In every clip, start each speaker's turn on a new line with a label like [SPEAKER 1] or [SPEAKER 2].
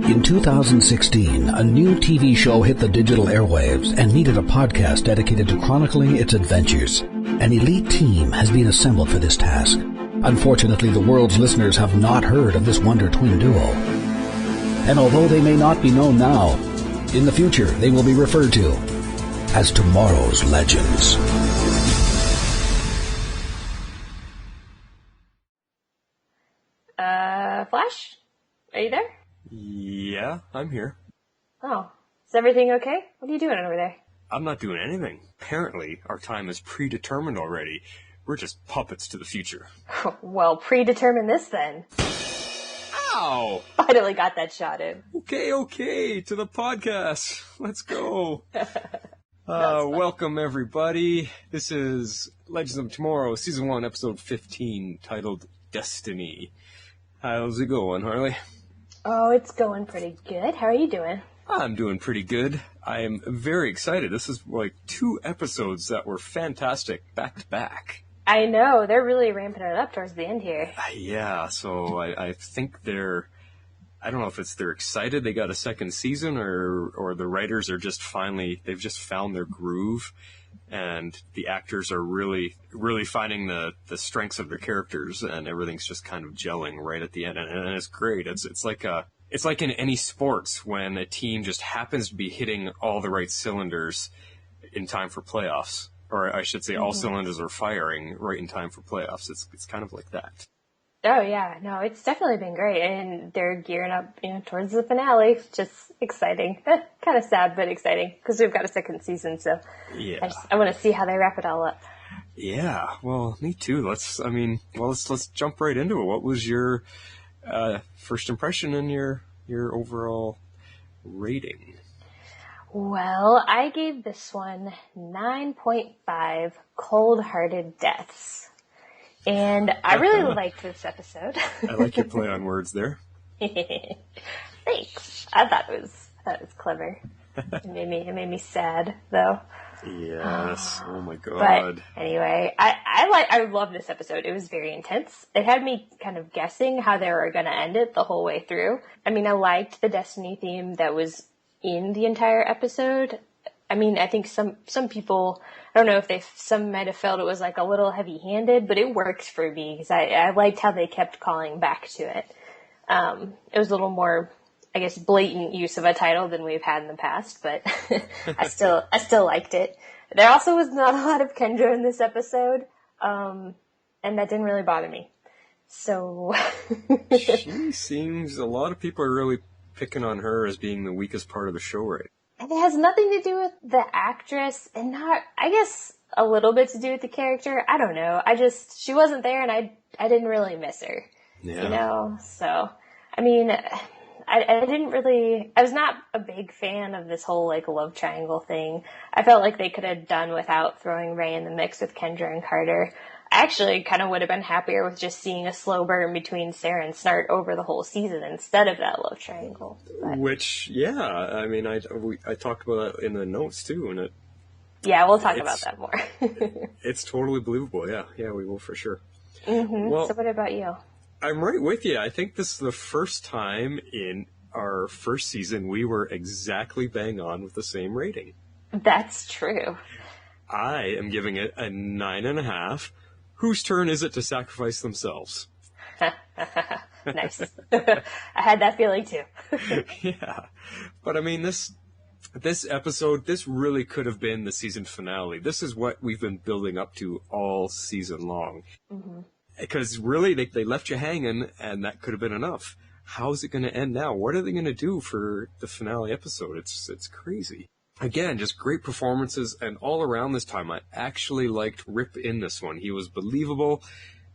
[SPEAKER 1] In 2016, a new TV show hit the digital airwaves and needed a podcast dedicated to chronicling its adventures. An elite team has been assembled for this task. Unfortunately, the world's listeners have not heard of this wonder twin duo. And although they may not be known now, in the future they will be referred to as tomorrow's legends.
[SPEAKER 2] Flash? Are you there?
[SPEAKER 3] Yeah, I'm here.
[SPEAKER 2] Oh, is everything okay? What are you doing over there?
[SPEAKER 3] I'm not doing anything. Apparently, our time is predetermined already. We're just puppets to the future.
[SPEAKER 2] Well, predetermine this then.
[SPEAKER 3] Ow!
[SPEAKER 2] Finally got that shot in.
[SPEAKER 3] Okay, to the podcast. Let's go. Welcome, everybody. This is Legends of Tomorrow, Season 1, Episode 15, titled Destiny. How's it going, Harley?
[SPEAKER 2] Oh, it's going pretty good. How are you doing?
[SPEAKER 3] I'm doing pretty good. I am very excited. This is like 2 episodes that were fantastic back to back.
[SPEAKER 2] I know. They're really ramping it up towards the end here.
[SPEAKER 3] Yeah, so I think I don't know if they're excited they got a second season or the writers are just they've just found their groove and the actors are really, really finding the strengths of their characters and everything's just kind of gelling right at the end and it's great. It's like in any sports when a team just happens to be hitting all the right cylinders in time for playoffs. Or I should say all cylinders are firing right in time for playoffs. It's kind of like that.
[SPEAKER 2] Oh, yeah. No, it's definitely been great. And they're gearing up, towards the finale. Just exciting. Kind of sad, but exciting. Because we've got a second season, so
[SPEAKER 3] yeah.
[SPEAKER 2] I want to see how they wrap it all up.
[SPEAKER 3] Yeah, well, me too. Let's jump right into it. What was your first impression and your overall rating?
[SPEAKER 2] Well, I gave this one 9.5 cold-hearted deaths. And I really liked this episode.
[SPEAKER 3] I like your play on words there.
[SPEAKER 2] Thanks. I thought it was clever. It made me sad, though.
[SPEAKER 3] Yes. Oh my god.
[SPEAKER 2] But anyway, I love this episode. It was very intense. It had me kind of guessing how they were going to end it the whole way through. I mean, I liked the Destiny theme that was in the entire episode. I mean, I think some people, I don't know if some might have felt it was like a little heavy-handed, but it worked for me because I liked how they kept calling back to it. It was a little more, I guess, blatant use of a title than we've had in the past, but I still liked it. There also was not a lot of Kendra in this episode, and that didn't really bother me. So
[SPEAKER 3] she seems, a lot of people are really picking on her as being the weakest part of the show, right?
[SPEAKER 2] And it has nothing to do with the actress and not, I guess, a little bit to do with the character. I don't know. She wasn't there and I didn't really miss her.
[SPEAKER 3] Yeah.
[SPEAKER 2] So, I mean, I was not a big fan of this whole, love triangle thing. I felt like they could have done without throwing Ray in the mix with Kendra and Carter. I actually kind of would have been happier with just seeing a slow burn between Sara and Snart over the whole season instead of that love triangle. But.
[SPEAKER 3] Which, yeah, I mean, I talked about that in the notes too, and
[SPEAKER 2] yeah, we'll talk about that more.
[SPEAKER 3] It's totally believable. Yeah, we will for sure.
[SPEAKER 2] Mm-hmm.
[SPEAKER 3] Well,
[SPEAKER 2] so what about you?
[SPEAKER 3] I'm right with you. I think this is the first time in our first season we were exactly bang on with the same rating.
[SPEAKER 2] That's true.
[SPEAKER 3] I am giving it a 9.5. Whose turn is it to sacrifice themselves?
[SPEAKER 2] Nice. I had that feeling too.
[SPEAKER 3] Yeah. But I mean, this episode, this really could have been the season finale. This is what we've been building up to all season long. Mm-hmm. Because really, they left you hanging, and that could have been enough. How's it going to end now? What are they going to do for the finale episode? It's crazy. Again, just great performances, and all around this time, I actually liked Rip in this one. He was believable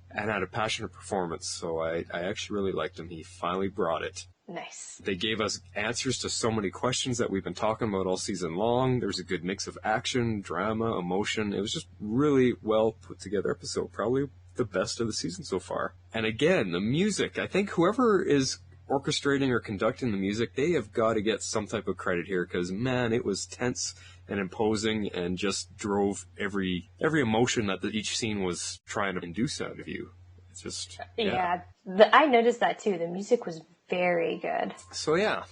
[SPEAKER 3] and had a passionate performance, so I actually really liked him. He finally brought it.
[SPEAKER 2] Nice.
[SPEAKER 3] They gave us answers to so many questions that we've been talking about all season long. There's a good mix of action, drama, emotion. It was just really well put together episode. Probably the best of the season so far. And again, the music. I think whoever is orchestrating or conducting the music, they have got to get some type of credit here because, man, it was tense and imposing and just drove every emotion that each scene was trying to induce out of you. It's just,
[SPEAKER 2] yeah. I noticed that too. The music was very good.
[SPEAKER 3] So yeah,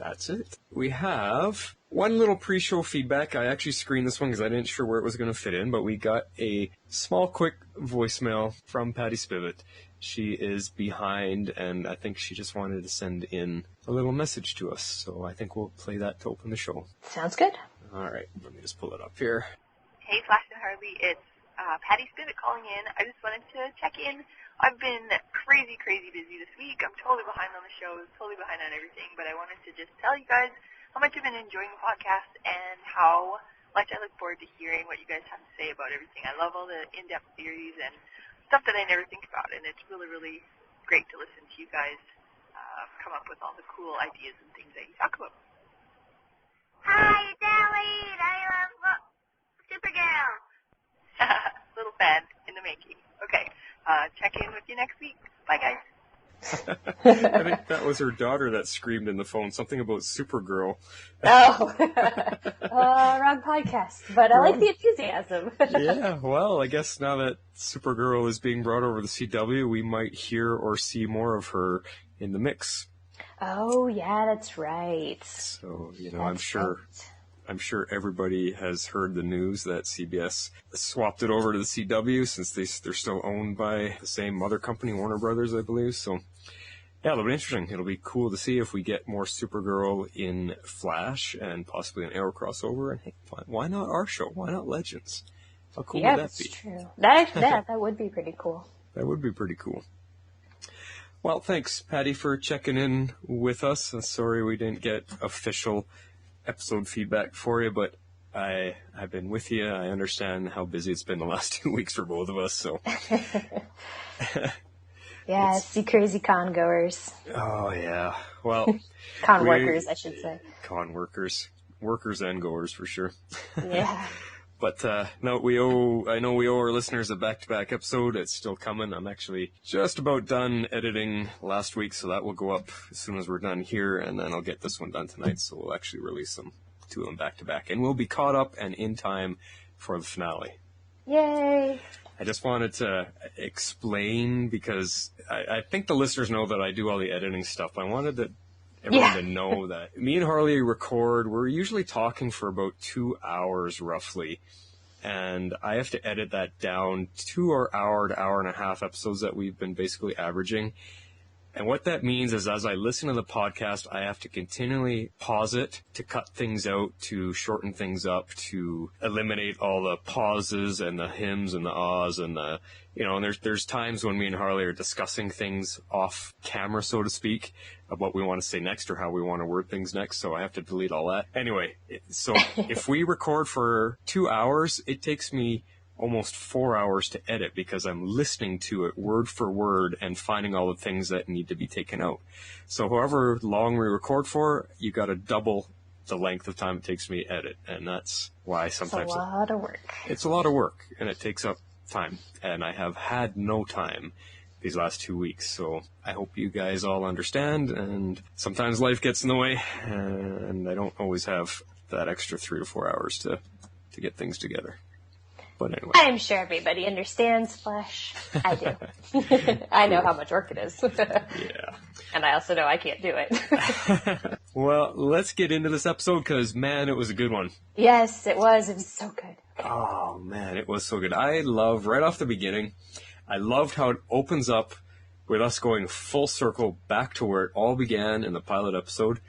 [SPEAKER 3] that's it. We have one little pre-show feedback. I actually screened this one because I didn't sure where it was going to fit in, but we got a small, quick voicemail from Patty Spivot. She is behind, and I think she just wanted to send in a little message to us. So I think we'll play that to open the show.
[SPEAKER 2] Sounds good.
[SPEAKER 3] All right, let me just pull it up here.
[SPEAKER 4] Hey, Flash and Harley, it's Patty Spivot calling in. I just wanted to check in. I've been crazy busy this week. I'm totally behind on the shows, totally behind on everything, but I wanted to just tell you guys how much I've been enjoying the podcast and how much I look forward to hearing what you guys have to say about everything. I love all the in-depth theories and stuff that I never think about, and it's really great to listen to you guys come up with all the cool ideas and things that you talk about. Hi, it's Ellie. I love Supergirl. Little fan in the making. Okay, check in with you next week. Bye, guys.
[SPEAKER 3] I think that was her daughter that screamed in the phone, something about Supergirl.
[SPEAKER 2] Oh, wrong podcast, but I like the enthusiasm.
[SPEAKER 3] Yeah, well, I guess now that Supergirl is being brought over to CW, we might hear or see more of her in the mix.
[SPEAKER 2] Oh, yeah, that's right.
[SPEAKER 3] So, I'm sure everybody has heard the news that CBS swapped it over to the CW since they're still owned by the same mother company, Warner Brothers, I believe. So, yeah, it'll be interesting. It'll be cool to see if we get more Supergirl in Flash and possibly an Arrow crossover. And hey, why not our show? Why not Legends? How cool would that be?
[SPEAKER 2] Yeah, that's true. That would be pretty cool.
[SPEAKER 3] That would be pretty cool. Well, thanks, Patty, for checking in with us. Sorry we didn't get official episode feedback for you, but I've been with you. I understand how busy it's been the last 2 weeks for both of us. So,
[SPEAKER 2] yeah, it's the crazy con goers.
[SPEAKER 3] Oh yeah, well,
[SPEAKER 2] con workers, I should say.
[SPEAKER 3] Con workers and goers for sure.
[SPEAKER 2] Yeah.
[SPEAKER 3] But no, I know we owe our listeners a back-to-back episode. It's still coming. I'm actually just about done editing last week, so that will go up as soon as we're done here, and then I'll get this one done tonight, so we'll actually release two of them back-to-back. And we'll be caught up and in time for the finale.
[SPEAKER 2] Yay!
[SPEAKER 3] I just wanted to explain, because I think the listeners know that I do all the editing stuff. I wanted everyone to know that me and Harley record, we're usually talking for about 2 hours roughly, and I have to edit that down to our hour to hour and a half episodes that we've been basically averaging. And what that means is as I listen to the podcast, I have to continually pause it to cut things out, to shorten things up, to eliminate all the pauses and the hymns and the ahs and the, and there's times when me and Harley are discussing things off camera, so to speak, of what we want to say next or how we want to word things next. So I have to delete all that. Anyway, so if we record for 2 hours, it takes me almost 4 hours to edit because I'm listening to it word for word and finding all the things that need to be taken out. So however long we record for, you got to double the length of time it takes me to edit. And that's why sometimes
[SPEAKER 2] it's a lot of work.
[SPEAKER 3] It's a lot of work and it takes up time. And I have had no time these last 2 weeks. So I hope you guys all understand, and sometimes life gets in the way and I don't always have that extra 3 to 4 hours to get things together. But anyway.
[SPEAKER 2] I'm sure everybody understands Flash. I do. I know how much work it is.
[SPEAKER 3] Yeah.
[SPEAKER 2] And I also know I can't do it.
[SPEAKER 3] Well, let's get into this episode because, man, it was a good one.
[SPEAKER 2] Yes, it was. It was so good.
[SPEAKER 3] Oh, man, it was so good. I love, right off the beginning, I loved how it opens up with us going full circle back to where it all began in the pilot episode.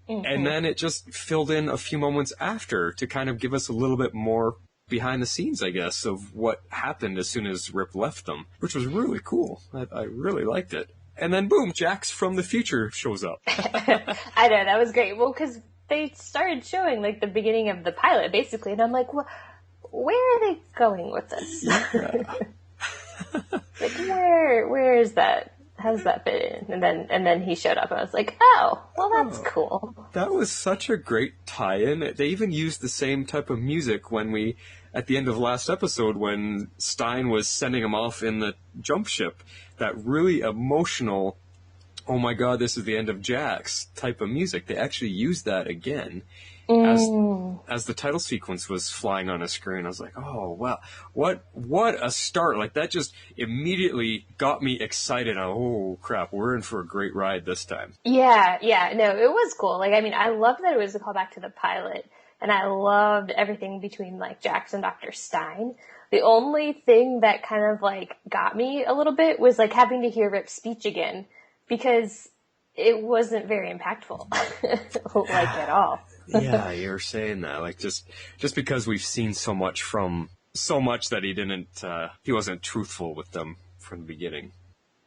[SPEAKER 3] Mm-hmm. And then it just filled in a few moments after to kind of give us a little bit more behind the scenes, I guess, of what happened as soon as Rip left them, which was really cool. I really liked it. And then, boom, Jax from the future shows up.
[SPEAKER 2] I know, that was great. Well, because they started showing, like, the beginning of the pilot, basically, and I'm like, well, where are they going with this?
[SPEAKER 3] Yeah.
[SPEAKER 2] Like, where is that? How does that fit in? And then he showed up, and I was like, oh, well, that's cool.
[SPEAKER 3] That was such a great tie-in. They even used the same type of music when at the end of last episode, when Stein was sending him off in the jump ship, that really emotional oh my god, this is the end of Jax type of music. They actually used that again as the title sequence was flying on a screen. I was like, oh wow, what a start. Like, that just immediately got me excited. Oh crap, we're in for a great ride this time.
[SPEAKER 2] Yeah, no, it was cool. Like, I mean, I loved that it was a callback to the pilot, and I loved everything between, like, Jax and Dr. Stein. The only thing that kind of, like, got me a little bit was, like, having to hear Rip's speech again, because it wasn't very impactful, like, at all.
[SPEAKER 3] Yeah, you're saying that. Like, just because we've seen so much that he wasn't truthful with them from the beginning.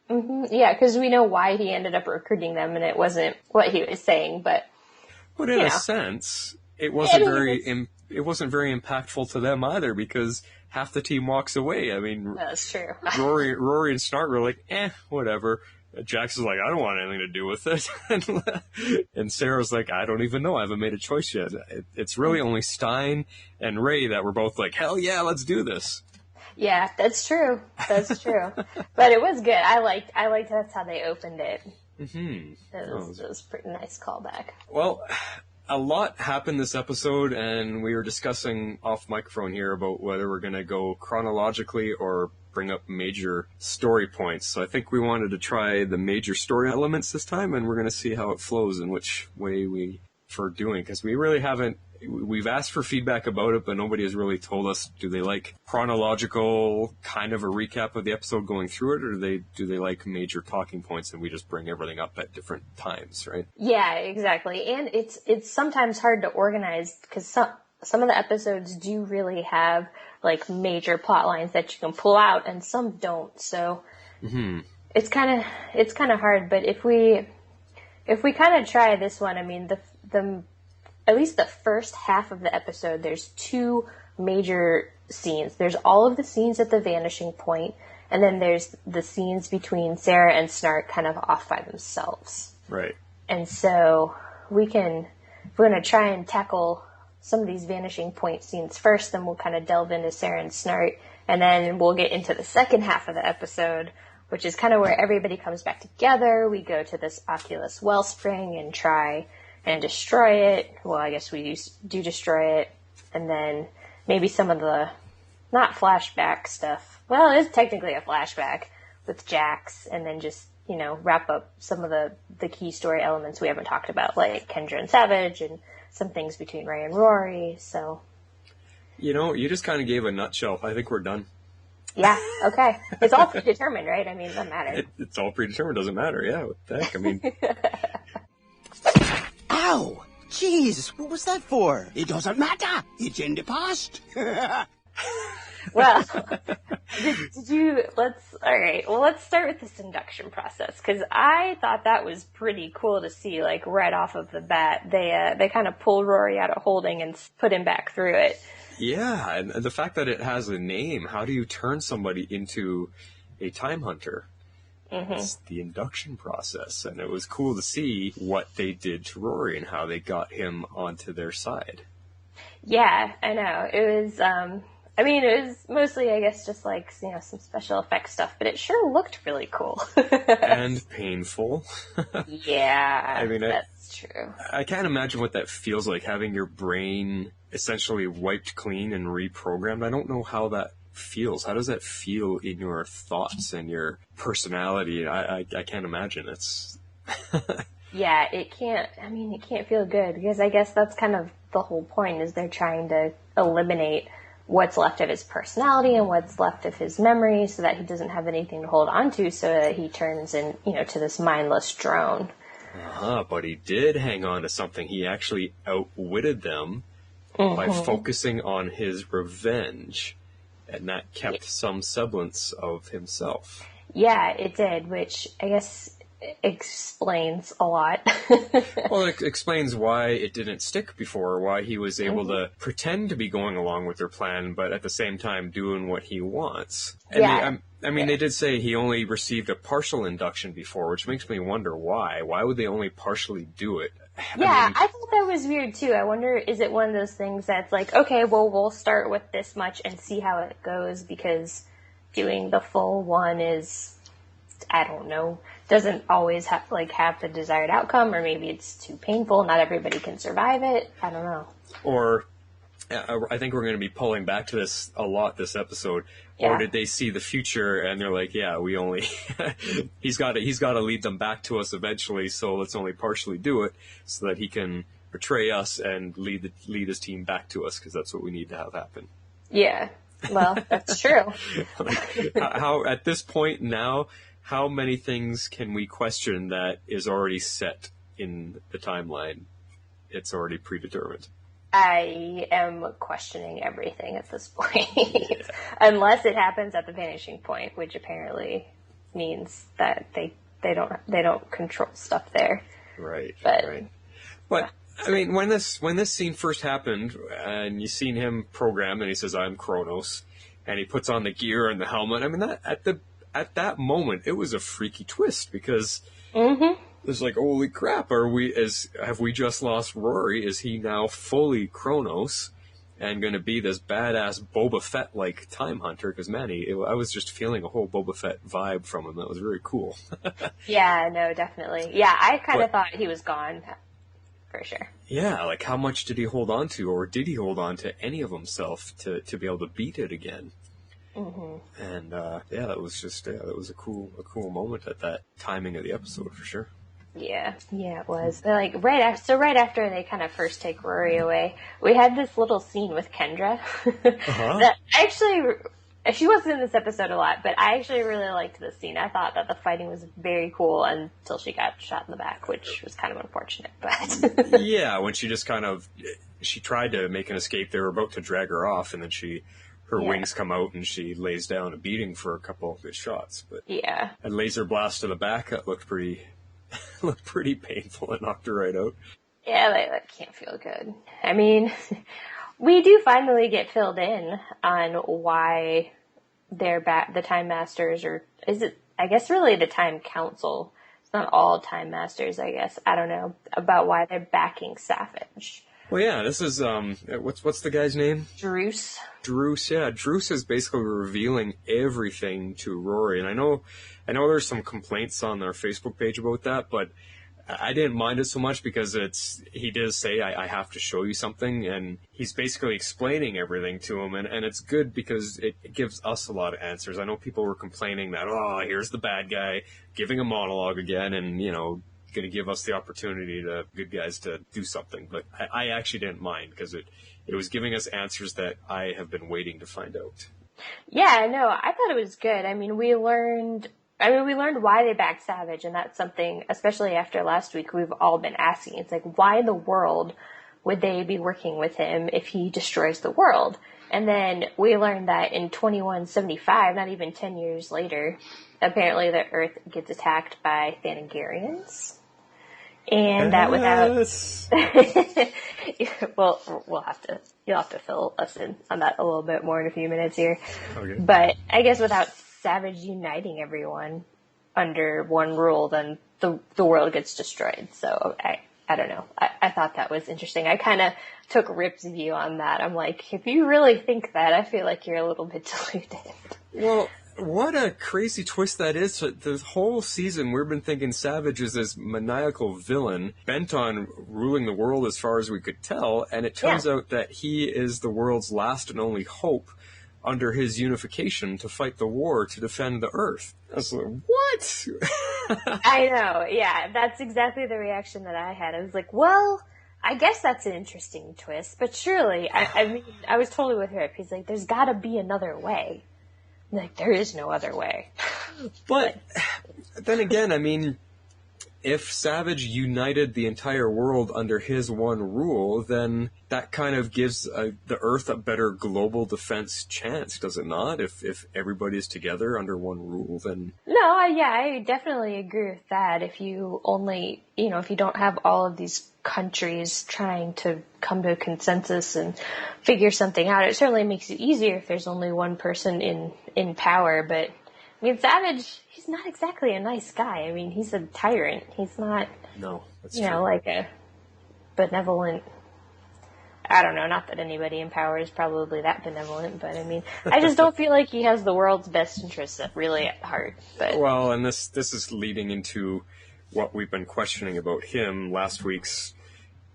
[SPEAKER 2] Mm-hmm. Yeah, because we know why he ended up recruiting them, and it wasn't what he was saying, but
[SPEAKER 3] in a sense, it wasn't very impactful to them either, because half the team walks away. I mean,
[SPEAKER 2] that's true.
[SPEAKER 3] Rory and Snart were like, whatever. Jax is like, I don't want anything to do with it. And Sarah's like, I don't even know. I haven't made a choice yet. It's really only Stein and Ray that were both like, hell yeah, let's do this.
[SPEAKER 2] Yeah, that's true. That's true. But it was good. I liked that's how they opened it. Mm-hmm. It was a pretty nice callback.
[SPEAKER 3] Well, a lot happened this episode, and we were discussing off microphone here about whether we're going to go chronologically or bring up major story points. So I think we wanted to try the major story elements this time, and we're going to see how it flows and which way we for doing, because we really haven't. We've asked for feedback about it, but nobody has really told us, do they like chronological kind of a recap of the episode going through it, or do they like major talking points and we just bring everything up at different times, right?
[SPEAKER 2] Yeah, exactly. And it's sometimes hard to organize, because some of the episodes do really have, like, major plot lines that you can pull out, and some don't. So it's kind of hard. But if we kind of try this one, I mean, the at least the first half of the episode, there's two major scenes. There's all of the scenes at the Vanishing Point, and then there's the scenes between Sara and Snart kind of off by themselves.
[SPEAKER 3] Right.
[SPEAKER 2] And so we're going to try and tackle some of these Vanishing Point scenes first, then we'll kind of delve into Sara and Snart, and then we'll get into the second half of the episode, which is kind of where everybody comes back together. We go to this Occulus Wellspring and try and destroy it. Well, I guess we do destroy it, and then maybe some of the, not flashback stuff. Well, it is technically a flashback with Jax, and then just, wrap up some of the key story elements we haven't talked about, like Kendra and Savage, and some things between Ray and Rory. So,
[SPEAKER 3] you just kind of gave a nutshell. I think we're done.
[SPEAKER 2] Yeah, okay. It's all predetermined, right? I mean, it doesn't matter.
[SPEAKER 3] It's all predetermined, doesn't matter. Yeah, what the heck? I mean...
[SPEAKER 5] Ow! Jeez, what was that for? It doesn't matter. It's in the past.
[SPEAKER 2] Well, let's start with this induction process, because I thought that was pretty cool to see, like, right off of the bat. They kind of pulled Rory out of holding and put him back through it.
[SPEAKER 3] Yeah, and the fact that it has a name, how do you turn somebody into a time hunter? Mm-hmm. It's the induction process, and it was cool to see what they did to Rory and how they got him onto their side.
[SPEAKER 2] Yeah, I know. It was, it was mostly, I guess, just like, some special effects stuff, but it sure looked really cool.
[SPEAKER 3] And painful.
[SPEAKER 2] Yeah, that's true.
[SPEAKER 3] I can't imagine what that feels like, having your brain essentially wiped clean and reprogrammed. I don't know how that feels. How does that feel in your thoughts and your personality? I can't imagine. It's
[SPEAKER 2] Yeah, it can't feel good, because I guess that's kind of the whole point, is they're trying to eliminate what's left of his personality and what's left of his memory, so that he doesn't have anything to hold on to, so that he turns to this mindless drone.
[SPEAKER 3] But he did hang on to something. He actually outwitted them by focusing on his revenge. And that kept some semblance of himself. Yeah,
[SPEAKER 2] it did, which I guess explains a lot.
[SPEAKER 3] Well, it explains why it didn't stick before, why he was able to pretend to be going along with their plan, but at the same time doing what he wants. And they did say he only received a partial induction before, which makes me wonder why. Why would they only partially do it?
[SPEAKER 2] I thought that was weird too. I wonder, is it one of those things that's like, okay, well, we'll start with this much and see how it goes, because doing the full one is, I don't know, doesn't always have the desired outcome, or maybe it's too painful. Not everybody can survive it. I don't know.
[SPEAKER 3] Or I think we're going to be pulling back to this a lot this episode.
[SPEAKER 2] Yeah.
[SPEAKER 3] Or did they see the future and they're like, yeah, we only he's got to lead them back to us eventually, so let's only partially do it so that he can betray us and lead his team back to us, because that's what we need to have happen.
[SPEAKER 2] Yeah. Well, that's true.
[SPEAKER 3] How at this point now, how many things can we question that is already set in the timeline? It's already predetermined.
[SPEAKER 2] I am questioning everything at this point. Unless it happens at the Vanishing Point, which apparently means that they don't control stuff there.
[SPEAKER 3] Right.
[SPEAKER 2] But
[SPEAKER 3] yeah. I mean, when this scene first happened, and you seen him program, and he says, "I'm Kronos," and he puts on the gear and the helmet. I mean, that at that moment, it was a freaky twist, because it's like, holy crap! Have we just lost Rory? Is he now fully Kronos and going to be this badass Boba Fett like time hunter? Because I was just feeling a whole Boba Fett vibe from him. That was very cool.
[SPEAKER 2] Yeah, no, definitely. Yeah, I kind of thought he was gone. For sure. Yeah,
[SPEAKER 3] like how much did he hold on to, or did he hold on to any of himself to be able to beat it again? Mm-hmm. And that was just that was a cool moment at that timing of the episode for sure.
[SPEAKER 2] Yeah, it was. Like right after they kind of first take Rory away, we had this little scene with Kendra that actually. She wasn't in this episode a lot, but I actually really liked this scene. I thought that the fighting was very cool until she got shot in the back, which was kind of unfortunate. But
[SPEAKER 3] yeah, when she just she tried to make an escape. They were about to drag her off, and then her wings come out, and she lays down a beating for a couple of good shots. But
[SPEAKER 2] yeah,
[SPEAKER 3] a laser blast to the back that looked pretty painful. It knocked her right out.
[SPEAKER 2] Yeah, that can't feel good. I mean, we do finally get filled in on why they're the Time Masters, or is it, I guess, really the Time Council. It's not all Time Masters, I guess. I don't know, about why they're backing Savage.
[SPEAKER 3] Well, yeah, this is, what's the guy's name?
[SPEAKER 2] Druce.
[SPEAKER 3] Druce, yeah. Druce is basically revealing everything to Rory. And I know there's some complaints on their Facebook page about that, but I didn't mind it so much because he does say, I have to show you something, and he's basically explaining everything to him, and it's good because it gives us a lot of answers. I know people were complaining that, here's the bad guy giving a monologue again, and, going to give us the opportunity to good guys to do something. But I actually didn't mind because it was giving us answers that I have been waiting to find out.
[SPEAKER 2] Yeah, no, I thought it was good. I mean, we learned why they backed Savage, and that's something, especially after last week, we've all been asking. It's like, why in the world would they be working with him if he destroys the world? And then we learned that in 2175, not even 10 years later, apparently the Earth gets attacked by Thanagarians. And that without... well, you'll have to fill us in on that a little bit more in a few minutes here. Okay. But I guess without Savage uniting everyone under one rule, then the world gets destroyed. So I don't know. I thought that was interesting. I kind of took Rip's view on that. I'm like, if you really think that, I feel like you're a little bit deluded.
[SPEAKER 3] Well, what a crazy twist that is. The whole season, we've been thinking Savage is this maniacal villain bent on ruling the world as far as we could tell, and it turns out that he is the world's last and only hope under his unification to fight the war to defend the Earth. I was like, what?
[SPEAKER 2] I know, yeah. That's exactly the reaction that I had. I was like, well, I guess that's an interesting twist, but surely, I mean, I was totally with Rip. He's like, there's gotta be another way. I'm like, there is no other way.
[SPEAKER 3] But then again, I mean, if Savage united the entire world under his one rule, then that kind of gives the Earth a better global defense chance, does it not? If everybody's together under one rule, then...
[SPEAKER 2] No, I definitely agree with that. If you only, if you don't have all of these countries trying to come to a consensus and figure something out, it certainly makes it easier if there's only one person in power, but... I mean, Savage, he's not exactly a nice guy. I mean, he's a tyrant. He's not,
[SPEAKER 3] no, that's true.
[SPEAKER 2] Like a benevolent... I don't know, not that anybody in power is probably that benevolent, but I mean, I just don't feel like he has the world's best interests really at heart. But
[SPEAKER 3] well, and this is leading into what we've been questioning about him. Last week's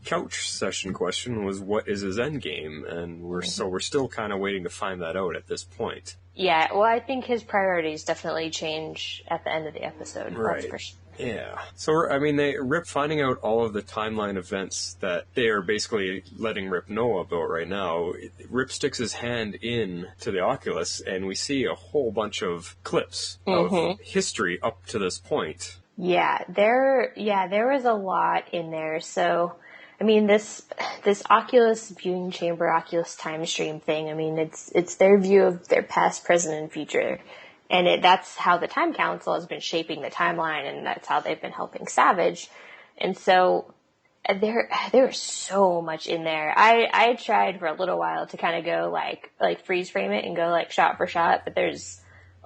[SPEAKER 3] couch session question was, what is his end game? And we're still kind of waiting to find that out at this point.
[SPEAKER 2] Yeah, well, I think his priorities definitely change at the end of the episode.
[SPEAKER 3] Right.
[SPEAKER 2] That's for sure.
[SPEAKER 3] Yeah. So, I mean, Rip finding out all of the timeline events that they are basically letting Rip know about right now. Rip sticks his hand in to the Oculus, and we see a whole bunch of clips of history up to this point.
[SPEAKER 2] Yeah, there was a lot in there. So, I mean, this Oculus viewing chamber, Oculus time stream thing, I mean, it's their view of their past, present, and future. And that's how the Time Council has been shaping the timeline, and that's how they've been helping Savage. And so there's so much in there. I tried for a little while to kind of go like freeze frame it and go like shot for shot, but there's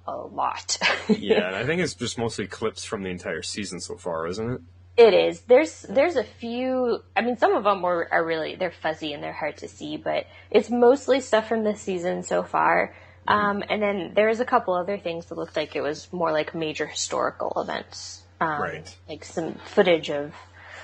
[SPEAKER 2] a lot.
[SPEAKER 3] Yeah, and I think it's just mostly clips from the entire season so far, isn't it?
[SPEAKER 2] It is. There's a few, I mean, some of them are really, they're fuzzy and they're hard to see, but it's mostly stuff from this season so far. And then there's a couple other things that looked like it was more like major historical events.
[SPEAKER 3] Right.
[SPEAKER 2] Like some footage of,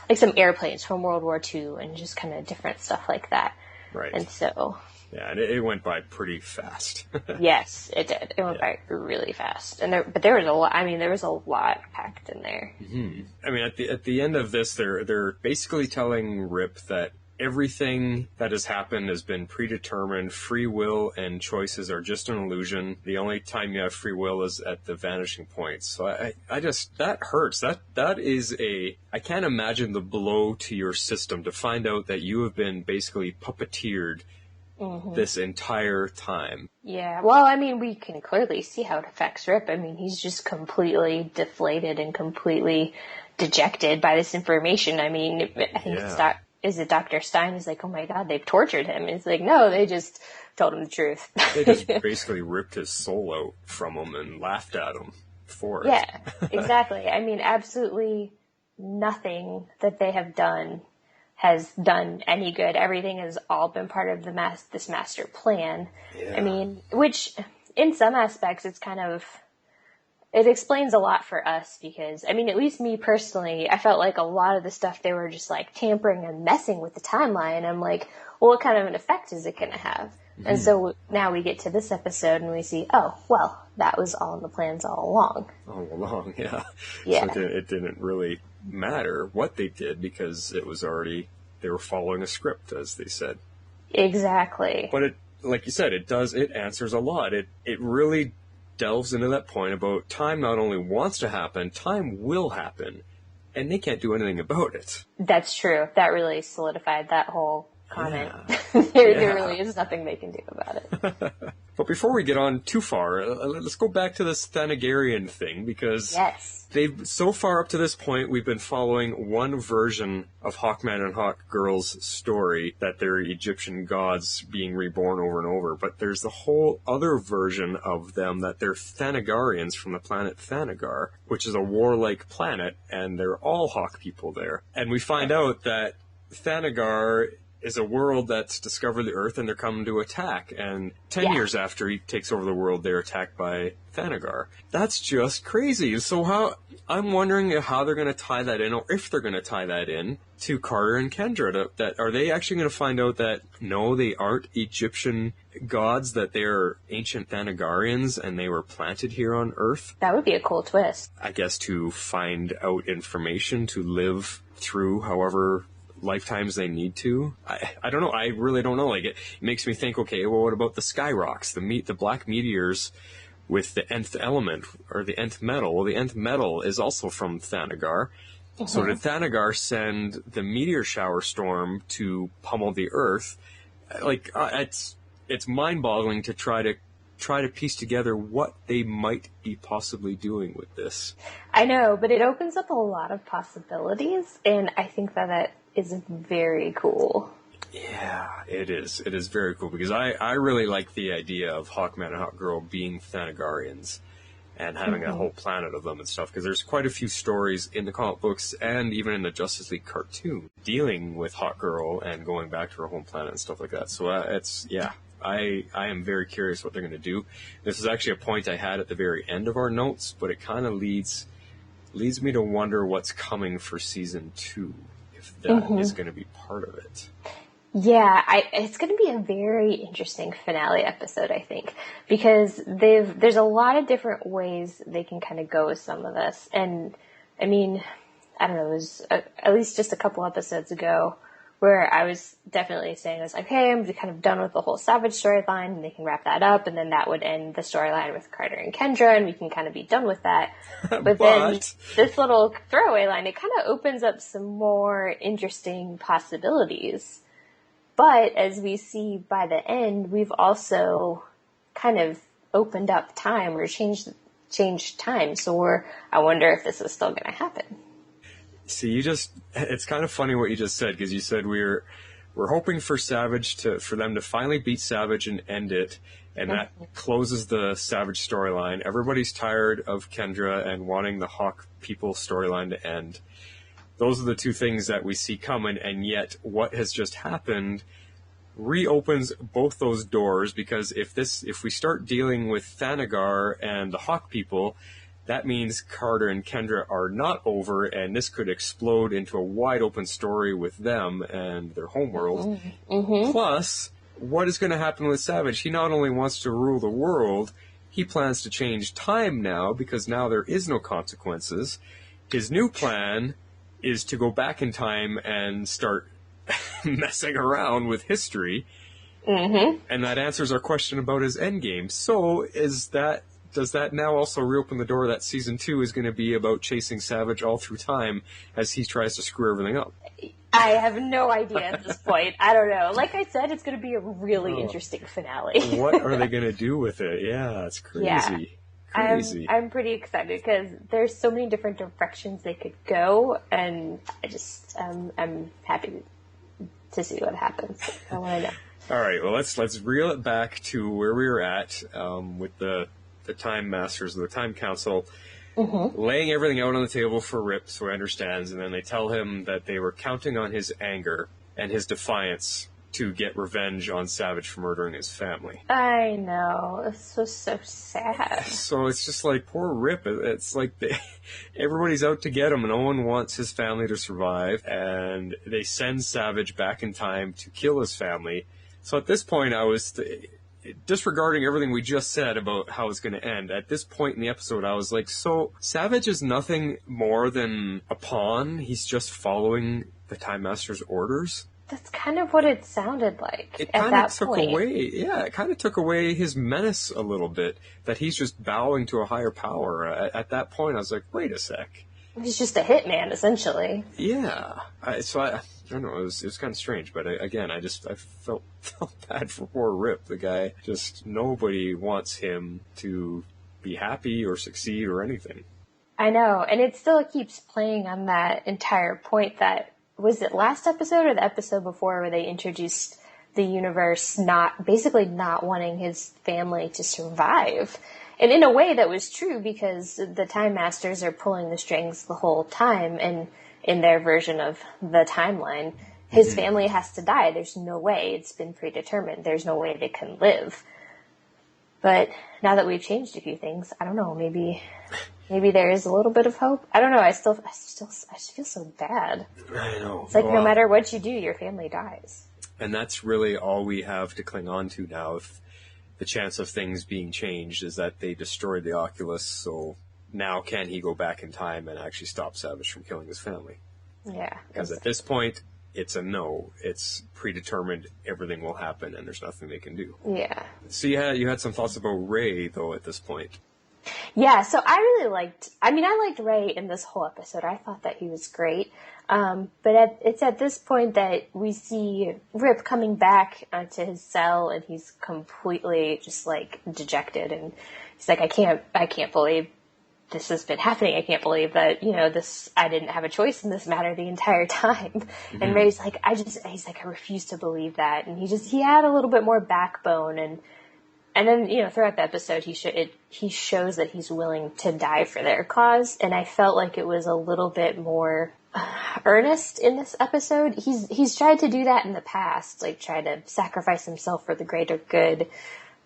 [SPEAKER 2] like some airplanes from World War II and just kind of different stuff like that.
[SPEAKER 3] Right.
[SPEAKER 2] And so.
[SPEAKER 3] Yeah, and it went by pretty fast.
[SPEAKER 2] Yes, it did. It went by really fast. But there was a lot, I mean, there was a lot packed in there.
[SPEAKER 3] Mm-hmm. I mean, at the end of this, they're basically telling Rip that everything that has happened has been predetermined. Free will and choices are just an illusion. The only time you have free will is at the vanishing point. So I just, that hurts. That is I can't imagine the blow to your system to find out that you have been basically puppeteered this entire time.
[SPEAKER 2] Yeah, well, I mean, we can clearly see how it affects Rip. I mean, he's just completely deflated and completely dejected by this information. I mean, I think is it Dr. Stein is like, oh my God, they've tortured him. And it's like, no, they just told him the truth.
[SPEAKER 3] They just basically ripped his soul out from him and laughed at him for it.
[SPEAKER 2] Yeah, exactly. I mean, absolutely nothing that they have done has done any good. Everything has all been part of this master plan. Yeah. I mean, which in some aspects it's kind of, it explains a lot for us because, I mean, at least me personally, I felt like a lot of the stuff they were just like tampering and messing with the timeline. I'm like, well, what kind of an effect is it going to have? Mm-hmm. And so now we get to this episode and we see, oh, well, that was all in the plans all along.
[SPEAKER 3] All along, yeah.
[SPEAKER 2] Yeah.
[SPEAKER 3] So it didn't really matter what they did because it was already, they were following a script, as they said.
[SPEAKER 2] Exactly.
[SPEAKER 3] But it, like you said, it answers a lot. It really delves into that point about time not only wants to happen, time will happen, and they can't do anything about it.
[SPEAKER 2] That's true. That really solidified that whole comment.
[SPEAKER 3] Yeah.
[SPEAKER 2] There really is nothing they can do about it.
[SPEAKER 3] But before we get on too far, let's go back to this Thanagarian thing, because they've, so far up to this point, we've been following one version of Hawkman and Hawkgirl's story, that they're Egyptian gods being reborn over and over. But there's the whole other version of them, that they're Thanagarians from the planet Thanagar, which is a warlike planet, and they're all Hawk people there. And we find out that Thanagar is a world that's discovered the Earth and they're coming to attack. And 10 years after he takes over the world, they're attacked by Thanagar. That's just crazy. So I'm wondering how they're going to tie that in, or if they're going to tie that in to Carter and Kendra. That are they actually going to find out that, no, they aren't Egyptian gods, that they're ancient Thanagarians and they were planted here on Earth? That
[SPEAKER 2] would be a cool twist.
[SPEAKER 3] I guess to find out information, to live through however lifetimes they need to. I don't know. I really don't know. Like, it makes me think, okay, well, what about the sky rocks, the black meteors with the nth element, or the nth metal? Well, the nth metal is also from Thanagar. Mm-hmm. So did Thanagar send the meteor shower storm to pummel the Earth? Like, it's mind-boggling to try to piece together what they might be possibly doing with this.
[SPEAKER 2] I know, but it opens up a lot of possibilities, and I think that is very cool.
[SPEAKER 3] Yeah, it is. It is very cool, because I really like the idea of Hawkman and Hawkgirl being Thanagarians. and having a whole planet of them and stuff, because there's quite a few stories in the comic books and even in the Justice League cartoon dealing with Hawkgirl and going back to her home planet and stuff like that. So I am very curious what they're going to do. This is actually a point I had at the very end of our notes, but it kind of leads me to wonder what's coming for season 2, if that is going to be part of it.
[SPEAKER 2] Yeah, it's going to be a very interesting finale episode, I think, because there's a lot of different ways they can kind of go with some of this. And I mean, I don't know, it was at least just a couple episodes ago where I was definitely saying, I was like, hey, I'm kind of done with the whole Savage storyline, and they can wrap that up, and then that would end the storyline with Carter and Kendra, and we can kind of be done with that. But then this little throwaway line, it kind of opens up some more interesting possibilities. But as we see by the end, we've also kind of opened up time or changed time. So I wonder if this is still going to happen.
[SPEAKER 3] See, it's kind of funny what you just said, because you said we're hoping for for them to finally beat Savage and end it. And that closes the Savage storyline. Everybody's tired of Kendra and wanting the Hawk people storyline to end. Those are the two things that we see coming, and yet what has just happened reopens both those doors, because if we start dealing with Thanagar and the Hawk people, that means Carter and Kendra are not over, and this could explode into a wide open story with them and their homeworld. Plus, what is going to happen with Savage? He not only wants to rule the world, he plans to change time now, because now there is no consequences. His new plan is to go back in time and start messing around with history. And that answers our question about his endgame. So does that now also reopen the door that season 2 is going to be about chasing Savage all through time as he tries to screw everything up?
[SPEAKER 2] I have no idea at this point. I don't know. Like I said, it's going to be a really interesting finale.
[SPEAKER 3] What are they going to do with it? Yeah, it's crazy.
[SPEAKER 2] Yeah.
[SPEAKER 3] Crazy.
[SPEAKER 2] I'm pretty excited because there's so many different directions they could go, and I'm happy to see what happens. I want to know.
[SPEAKER 3] All right, well, let's reel it back to where we were at with the Time Masters, the Time Council, laying everything out on the table for Rip so he understands, and then they tell him that they were counting on his anger and his defiance to get revenge on Savage for murdering his family.
[SPEAKER 2] I know. This was so sad.
[SPEAKER 3] So it's just like, poor Rip. It's like everybody's out to get him, and no one wants his family to survive, and they send Savage back in time to kill his family. So at this point, I was disregarding everything we just said about how it's going to end. At this point in the episode, I was like, so Savage is nothing more than a pawn? He's just following the Time Master's orders?
[SPEAKER 2] That's kind of what it sounded like
[SPEAKER 3] it
[SPEAKER 2] at that point.
[SPEAKER 3] It kind of took away his menace a little bit, that he's just bowing to a higher power. At that point, I was like, wait a sec.
[SPEAKER 2] He's just a hitman, essentially.
[SPEAKER 3] Yeah. I don't know, it was kind of strange, but I felt bad for poor Rip. The guy, just nobody wants him to be happy or succeed or anything.
[SPEAKER 2] I know, and it still keeps playing on that entire point that, was it last episode or the episode before where they introduced the universe basically not wanting his family to survive? And in a way that was true, because the Time Masters are pulling the strings the whole time, and in their version of the timeline, his family has to die. There's no way. It's been predetermined. There's no way they can live. But now that we've changed a few things, I don't know, maybe there is a little bit of hope. I don't know. I just feel so bad.
[SPEAKER 3] I know.
[SPEAKER 2] It's like, no matter what you do, your family dies.
[SPEAKER 3] And that's really all we have to cling on to now. If the chance of things being changed is that they destroyed the Oculus, so now can he go back in time and actually stop Savage from killing his family?
[SPEAKER 2] Yeah.
[SPEAKER 3] Because at this point, it's a no. It's predetermined. Everything will happen, and there's nothing they can do.
[SPEAKER 2] Yeah.
[SPEAKER 3] So you had some thoughts about Ray, though, at this point.
[SPEAKER 2] Yeah, so I liked Ray in this whole episode. I thought that he was great. But it's at this point that we see Rip coming back to his cell, and he's completely just like dejected, and he's like, I can't believe this has been happening. I can't believe that, I didn't have a choice in this matter the entire time. Mm-hmm. And Ray's like, I refuse to believe that. And he had a little bit more backbone, and And then, throughout the episode, he shows that he's willing to die for their cause, and I felt like it was a little bit more earnest in this episode. He's tried to do that in the past, like try to sacrifice himself for the greater good,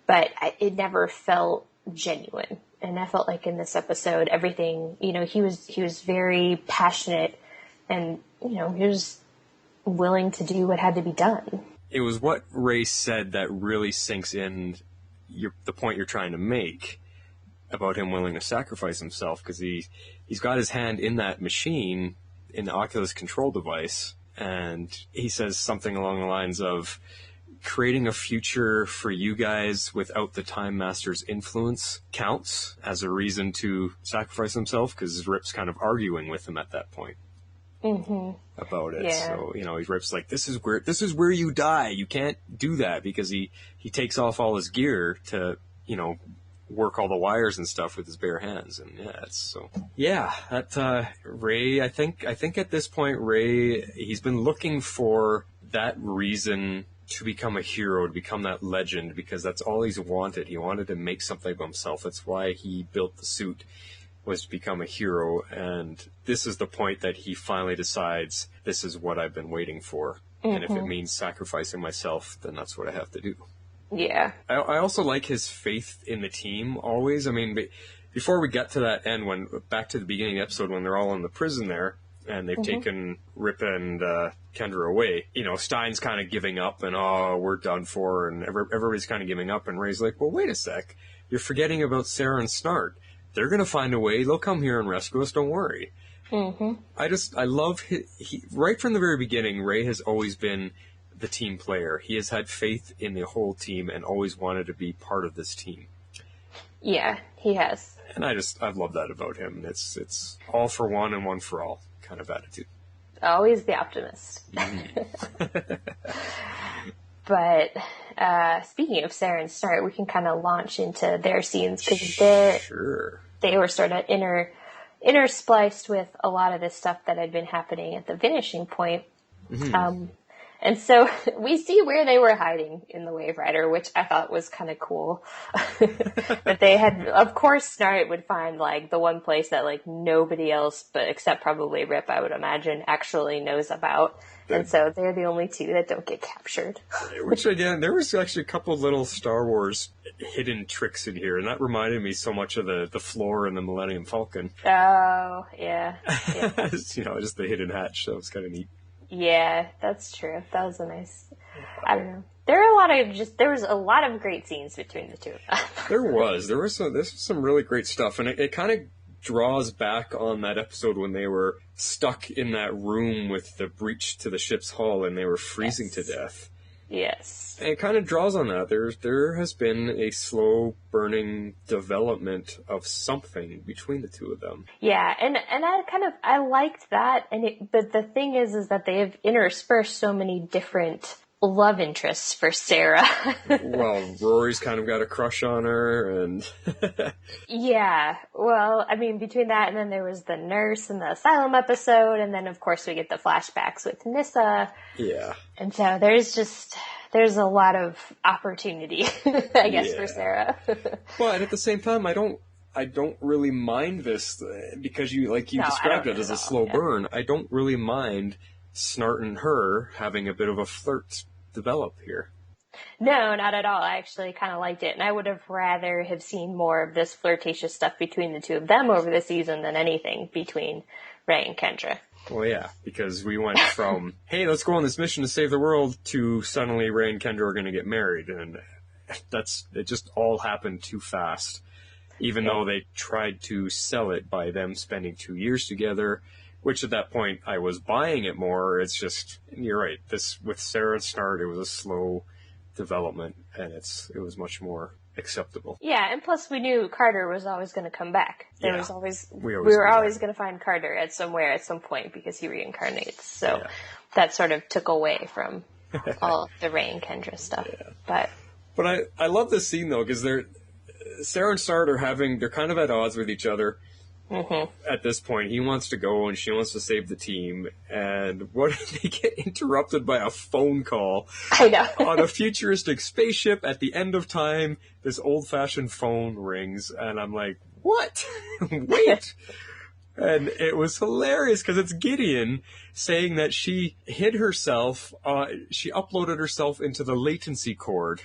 [SPEAKER 2] but it never felt genuine. And I felt like in this episode, everything, he was very passionate, and he was willing to do what had to be done.
[SPEAKER 3] It was what Ray said that really sinks in the point you're trying to make about him willing to sacrifice himself, because he's got his hand in that machine, in the Oculus control device, and he says something along the lines of creating a future for you guys without the Time Master's influence counts as a reason to sacrifice himself, because Rip's kind of arguing with him at that point. About it.
[SPEAKER 2] Yeah.
[SPEAKER 3] So, Rip's like, this is where you die. You can't do that, because he takes off all his gear to, work all the wires and stuff with his bare hands. And that Ray, I think at this point, Ray, he's been looking for that reason to become a hero, to become that legend, because that's all he's wanted. He wanted to make something of himself. That's why he built the suit, was to become a hero, and this is the point that he finally decides, this is what I've been waiting for, and if it means sacrificing myself, then that's what I have to do.
[SPEAKER 2] Yeah.
[SPEAKER 3] I also like his faith in the team, always. I mean, before we get to that end, back to the beginning of the episode, when they're all in the prison there, and they've taken Rip and Kendra away, Stein's kind of giving up, and, we're done for, and everybody's kind of giving up, and Ray's like, well, wait a sec, you're forgetting about Sara and Snart. They're going to find a way. They'll come here and rescue us. Don't worry. I love he right from the very beginning, Ray has always been the team player. He has had faith in the whole team and always wanted to be part of this team.
[SPEAKER 2] Yeah, he has.
[SPEAKER 3] And I love that about him. It's all for one and one for all kind of attitude.
[SPEAKER 2] Always the optimist. But speaking of Sara and Snart, we can kind of launch into their scenes, because they were sort of interspliced with a lot of this stuff that had been happening at the Vanishing Point. And so we see where they were hiding in the Waverider, which I thought was kind of cool. But they had, of course, Snart would find like the one place that like nobody else, but except probably Rip, I would imagine, actually knows about. And so they're the only two that don't get captured.
[SPEAKER 3] Which, again, there was actually a couple of little Star Wars hidden tricks in here, and that reminded me so much of the floor in the Millennium Falcon.
[SPEAKER 2] Oh, yeah.
[SPEAKER 3] Just the hidden hatch. That was kind of neat.
[SPEAKER 2] Yeah, that's true. That was a nice... I don't know. There was a lot of great scenes between the two of them.
[SPEAKER 3] There was some really great stuff, and it kind of draws back on that episode when they were stuck in that room with the breach to the ship's hull and they were freezing to death.
[SPEAKER 2] Yes.
[SPEAKER 3] And it kind of draws on that. There has been a slow burning development of something between the two of them.
[SPEAKER 2] Yeah, and I liked that, but the thing is that they have interspersed so many different love interests for Sara.
[SPEAKER 3] Well, Rory's kind of got a crush on her, and...
[SPEAKER 2] Yeah, well, I mean, between that and then there was the nurse in the asylum episode, and then, of course, we get the flashbacks with Nyssa.
[SPEAKER 3] Yeah.
[SPEAKER 2] And so there's a lot of opportunity, I guess, for Sara.
[SPEAKER 3] But at the same time, I don't really mind this, because you described it as a slow burn. I don't really mind Snart and her having a bit of a flirt develop here.
[SPEAKER 2] No, not at all. I actually kind of liked it, and I would have rather have seen more of this flirtatious stuff between the two of them over the season than anything between Ray and Kendra.
[SPEAKER 3] Well, yeah, because we went from, hey, let's go on this mission to save the world, to suddenly Ray and Kendra are going to get married, and it just all happened too fast. Even though they tried to sell it by them spending 2 years together, which at that point I was buying it more. It's just, you're right, this with Sara and Snart, it was a slow development, and it was much more acceptable.
[SPEAKER 2] Yeah, and plus we knew Carter was always going to come back. We were always going to find Carter at some point, because he reincarnates. So that sort of took away from all of the Ray and Kendra stuff. Yeah.
[SPEAKER 3] But I love this scene though, because Sara and Snart they're kind of at odds with each other. at this point. He wants to go and she wants to save the team. And what they get interrupted by a phone call
[SPEAKER 2] I know.
[SPEAKER 3] on a futuristic spaceship at the end of time. This old-fashioned phone rings, and I'm like, what? Wait. And it was hilarious because it's Gideon saying that she hid herself, she uploaded herself into the latency cord.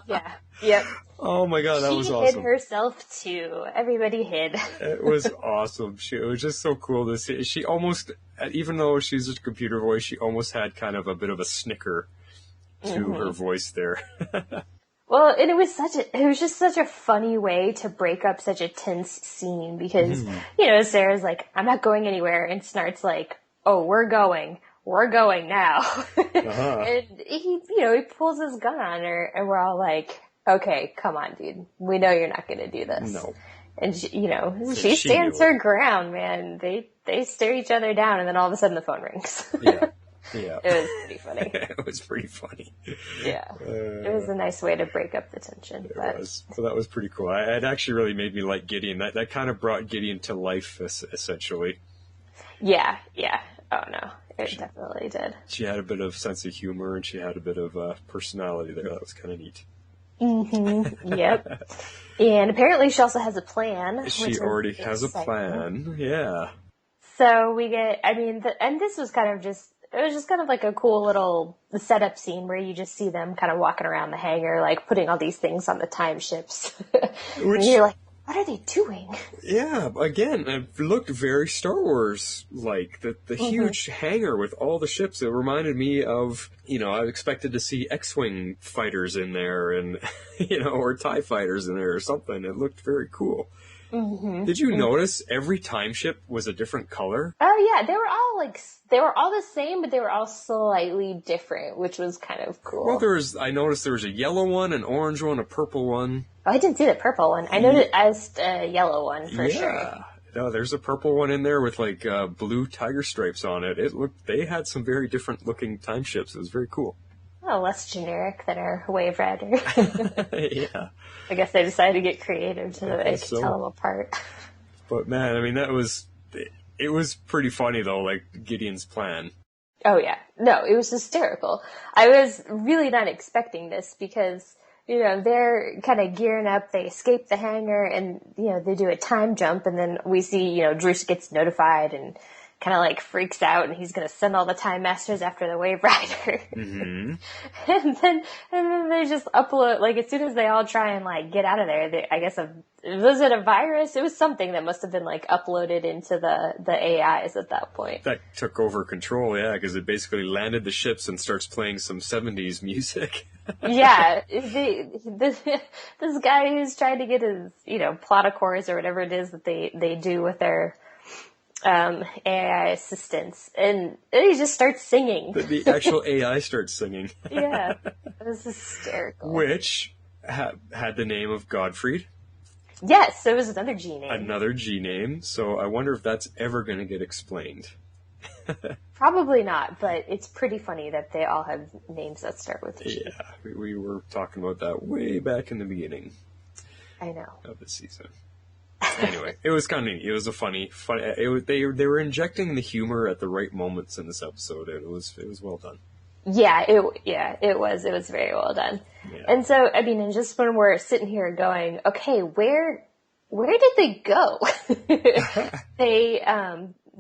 [SPEAKER 2] Yeah. Yep.
[SPEAKER 3] Oh my god, that was awesome.
[SPEAKER 2] She hid herself too. Everybody hid.
[SPEAKER 3] It was awesome. It was just so cool to see. She almost, even though she's a computer voice, she almost had kind of a bit of a snicker to her voice there.
[SPEAKER 2] Well, and it was just such a funny way to break up such a tense scene because, you know, Sarah's like, I'm not going anywhere. And Snart's like, oh, we're going now. And he pulls his gun on her and we're all like, okay, come on, dude. We know you're not going to do this.
[SPEAKER 3] No.
[SPEAKER 2] And she stands her ground, man. They stare each other down and then all of a sudden the phone rings.
[SPEAKER 3] Yeah. Yeah.
[SPEAKER 2] It was pretty funny.
[SPEAKER 3] It was pretty funny.
[SPEAKER 2] Yeah. It was a nice way to break up the tension.
[SPEAKER 3] It was. So that was pretty cool. It actually really made me like Gideon. That kind of brought Gideon to life, essentially.
[SPEAKER 2] Yeah. Yeah. Oh, no. It definitely did.
[SPEAKER 3] She had a bit of sense of humor and she had a bit of personality there. That was kind of neat.
[SPEAKER 2] Yep. And apparently she also has a plan.
[SPEAKER 3] She already has a plan. Yeah.
[SPEAKER 2] So we get, and this was kind of it was just kind of like a cool little setup scene where you just see them kind of walking around the hangar, like putting all these things on the time ships. And you're like, what are they doing?
[SPEAKER 3] Yeah, again, it looked very Star Wars-like. The huge hangar with all the ships. It reminded me of, I expected to see X-Wing fighters in there and, or TIE fighters in there or something. It looked very cool. Did you notice every time ship was a different color?
[SPEAKER 2] Oh yeah, they were all the same, but they were all slightly different, which was kind of cool.
[SPEAKER 3] Well, I noticed there was a yellow one, an orange one, a purple one.
[SPEAKER 2] Oh, I didn't see the purple one. I noticed a yellow one for sure.
[SPEAKER 3] No, there's a purple one in there with like blue tiger stripes on it. They had some very different looking time ships. It was very cool.
[SPEAKER 2] Oh, less generic than our Waverider.
[SPEAKER 3] Yeah.
[SPEAKER 2] I guess they decided to get creative so that they could tell them apart.
[SPEAKER 3] But man, it was pretty funny though, like Gideon's plan.
[SPEAKER 2] Oh yeah. No, it was hysterical. I was really not expecting this because, they're kind of gearing up, they escape the hangar and, they do a time jump and then we see, Druce gets notified and kind of like freaks out and he's going to send all the Time Masters after the Waverider. and then they just upload, like as soon as they all try and like get out of there, I guess, was it a virus? It was something that must have been like uploaded into the AIs at that point. That
[SPEAKER 3] took over control, yeah, because it basically landed the ships and starts playing some 70s music.
[SPEAKER 2] Yeah, this guy who's trying to get his, plot cores or whatever it is that they do with their AI assistants, and he just starts singing.
[SPEAKER 3] The actual AI starts singing.
[SPEAKER 2] Yeah, it was hysterical.
[SPEAKER 3] Which had the name of Godfried.
[SPEAKER 2] Yes, so it was another G name.
[SPEAKER 3] Another G name, so I wonder if that's ever going to get explained.
[SPEAKER 2] Probably not, but it's pretty funny that they all have names that start with G.
[SPEAKER 3] Yeah, we were talking about that way back in the beginning.
[SPEAKER 2] I know.
[SPEAKER 3] Of the season. Anyway, it was kind of neat. It was a funny. They were injecting the humor at the right moments in this episode. It was well done.
[SPEAKER 2] Yeah, it was very well done. Yeah. And so, and just when we're sitting here going, okay, where did they go?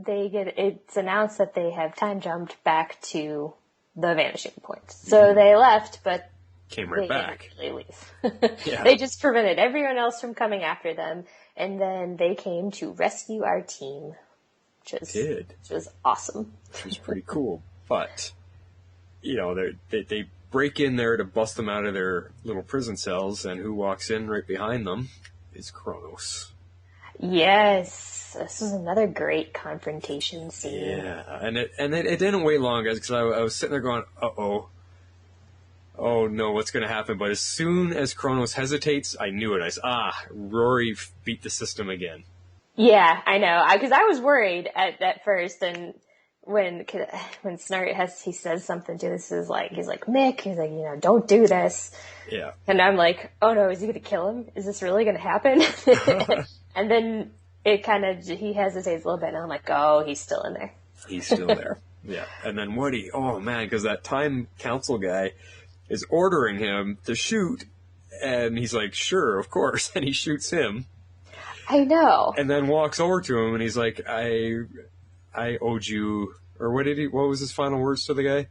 [SPEAKER 2] It's announced that they have time jumped back to the Vanishing Point. So they left, but
[SPEAKER 3] came right back.
[SPEAKER 2] They didn't really leave. Yeah. They just prevented everyone else from coming after them, and then they came to rescue our team, which was awesome.
[SPEAKER 3] Which was pretty cool. But they break in there to bust them out of their little prison cells, and who walks in right behind them is Kronos.
[SPEAKER 2] Yes, this was another great confrontation scene.
[SPEAKER 3] Yeah, and it didn't wait long, guys, because I was sitting there going, uh-oh. Oh no, what's going to happen? But as soon as Kronos hesitates, I knew it. Rory beat the system again.
[SPEAKER 2] Yeah, I know. Because I was worried at first, and when Snart he says something to this, he's like, Mick, he's like, don't do this.
[SPEAKER 3] Yeah.
[SPEAKER 2] And I'm like, oh no, is he going to kill him? Is this really going to happen? And then it kind of, he hesitates a little bit, and I'm like, oh, he's still in there.
[SPEAKER 3] He's still there. Yeah. And then Woody, oh man, because that time council guy is ordering him to shoot, and he's like, sure, of course, and he shoots him.
[SPEAKER 2] I know.
[SPEAKER 3] And then walks over to him, and he's like, I owed you, or what was his final words to the guy?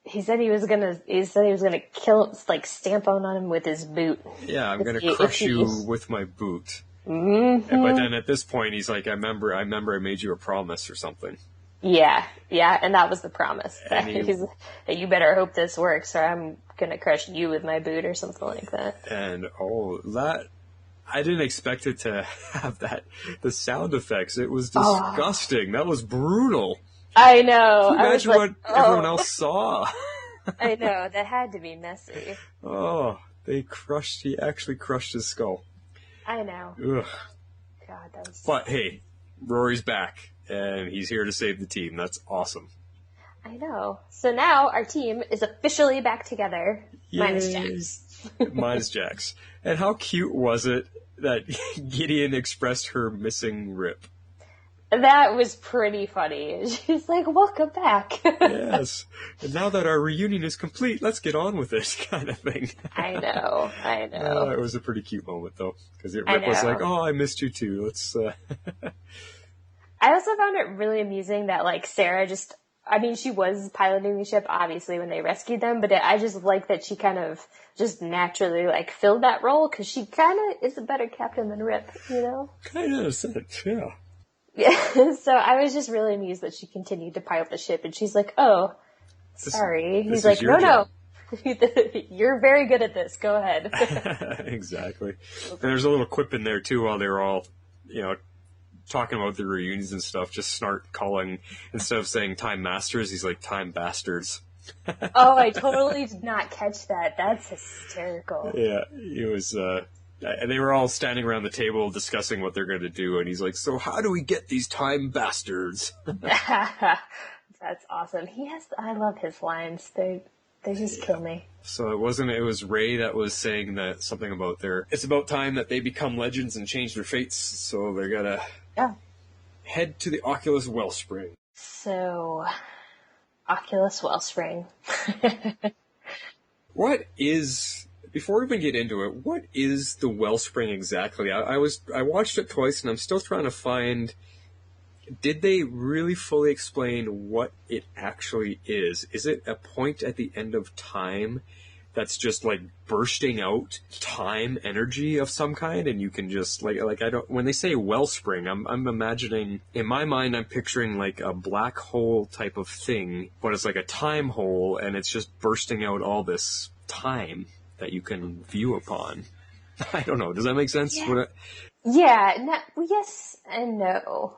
[SPEAKER 2] He said he was gonna kill, like, stamp on him with his boot.
[SPEAKER 3] Yeah, I'm gonna crush you with my boot.
[SPEAKER 2] Mm-hmm.
[SPEAKER 3] But then at this point, he's like, I remember I made you a promise or something.
[SPEAKER 2] Yeah, and that was the promise. That you better hope this works, or I'm gonna crush you with my boot or something like that.
[SPEAKER 3] And I didn't expect it to have the sound effects. It was disgusting. That was brutal.
[SPEAKER 2] I know.
[SPEAKER 3] Can you imagine what everyone else saw?
[SPEAKER 2] I know, that had to be messy.
[SPEAKER 3] Oh, he actually crushed his skull.
[SPEAKER 2] I know.
[SPEAKER 3] Ugh.
[SPEAKER 2] God, that was...
[SPEAKER 3] But hey, Rory's back, and he's here to save the team. That's awesome.
[SPEAKER 2] I know. So now our team is officially back together, minus Jax.
[SPEAKER 3] Minus Jax. And how cute was it that Gideon expressed her missing Rip?
[SPEAKER 2] That was pretty funny. She's like, welcome back.
[SPEAKER 3] Yes. And now that our reunion is complete, let's get on with it, kind of thing.
[SPEAKER 2] I know.
[SPEAKER 3] It was a pretty cute moment, though. Because Rip was like, oh, I missed you too. Let's...
[SPEAKER 2] I also found it really amusing that, like, Sara she was piloting the ship, obviously, when they rescued them, but I just like that she kind of just naturally, like, filled that role, because she kind of is a better captain than Rip, you know?
[SPEAKER 3] Kind of, sense, yeah.
[SPEAKER 2] Yeah, so I was just really amused that she continued to pilot the ship, and she's like, oh, sorry. He's like, no. You're very good at this. Go ahead.
[SPEAKER 3] Exactly. And there's a little quip in there, too, while they were all, talking about the reunions and stuff. Just Snart calling, instead of saying time masters, he's like, time bastards.
[SPEAKER 2] Oh, I totally did not catch that. That's hysterical.
[SPEAKER 3] Yeah, it was... And they were all standing around the table discussing what they're going to do, and he's like, so how do we get these time bastards?
[SPEAKER 2] That's awesome. I love his lines. They just kill me.
[SPEAKER 3] So it was Ray that was saying that something about it's about time that they become legends and change their fates, so they're going to head to the Occulus Wellspring.
[SPEAKER 2] So, Occulus Wellspring.
[SPEAKER 3] Before we even get into it, what is the Wellspring exactly? I watched it twice, and I'm still trying to find, did they really fully explain what it actually is? Is it a point at the end of time that's just like bursting out time energy of some kind, and you can just when they say Wellspring, I'm imagining, in my mind, I'm picturing like a black hole type of thing, but it's like a time hole, and it's just bursting out all this time that you can view upon. I don't know. Does that make sense?
[SPEAKER 2] Yes and no.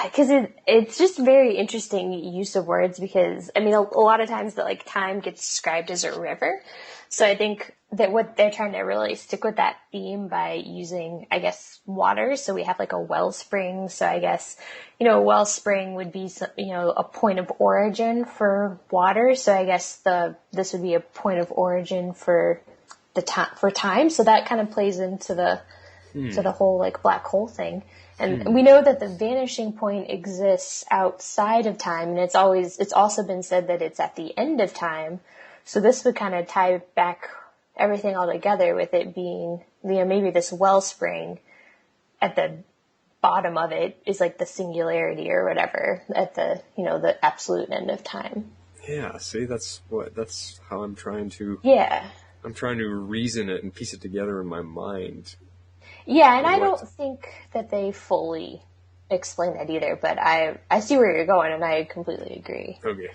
[SPEAKER 2] Because it's just very interesting use of words, because, a lot of times that, like, time gets described as a river. So I think that what they're trying to really stick with that theme by using, I guess, water. So we have, like, a wellspring. So I guess, a wellspring would be, a point of origin for water. So I guess this would be a point of origin for time. So that kind of plays into the whole, like, black hole thing. And we know that the vanishing point exists outside of time, and it's also been said that it's at the end of time. So this would kind of tie back everything all together, with it being, maybe this wellspring at the bottom of it is like the singularity or whatever at the, the absolute end of time.
[SPEAKER 3] Yeah, see, that's how I'm trying to...
[SPEAKER 2] Yeah.
[SPEAKER 3] I'm trying to reason it and piece it together in my mind.
[SPEAKER 2] Yeah, and I don't think that they fully explain that either, but I see where you're going, and I completely agree.
[SPEAKER 3] Okay.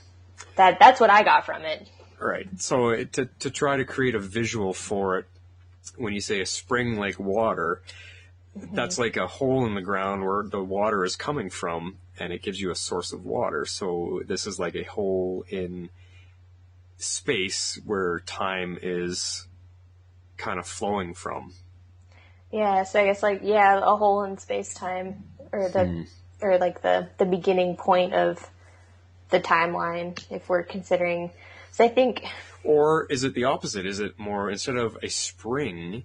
[SPEAKER 2] That's what I got from it.
[SPEAKER 3] All right. So to try to create a visual for it, when you say a spring like water, that's like a hole in the ground where the water is coming from, and it gives you a source of water. So this is like a hole in space where time is kind of flowing from.
[SPEAKER 2] Yeah, so I guess a hole in space-time, or the beginning point of the timeline, if we're considering. So I think...
[SPEAKER 3] Or is it the opposite? Is it more, instead of a spring,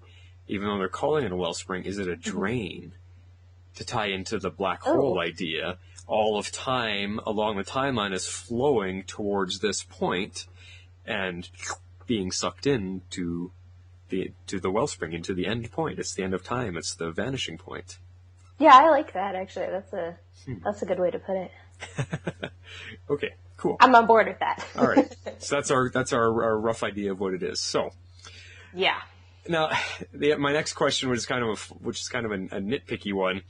[SPEAKER 3] even though they're calling it a wellspring, is it a drain to tie into the black hole idea? All of time along the timeline is flowing towards this point and being sucked in to the wellspring, into the end point. It's the end of time. It's the vanishing point.
[SPEAKER 2] Yeah, I like that, actually. That's a good way to put it.
[SPEAKER 3] Okay, cool.
[SPEAKER 2] I'm on board with that.
[SPEAKER 3] All right. So that's our rough idea of what it is. So
[SPEAKER 2] yeah.
[SPEAKER 3] Now, my next question was which is kind of a nitpicky one.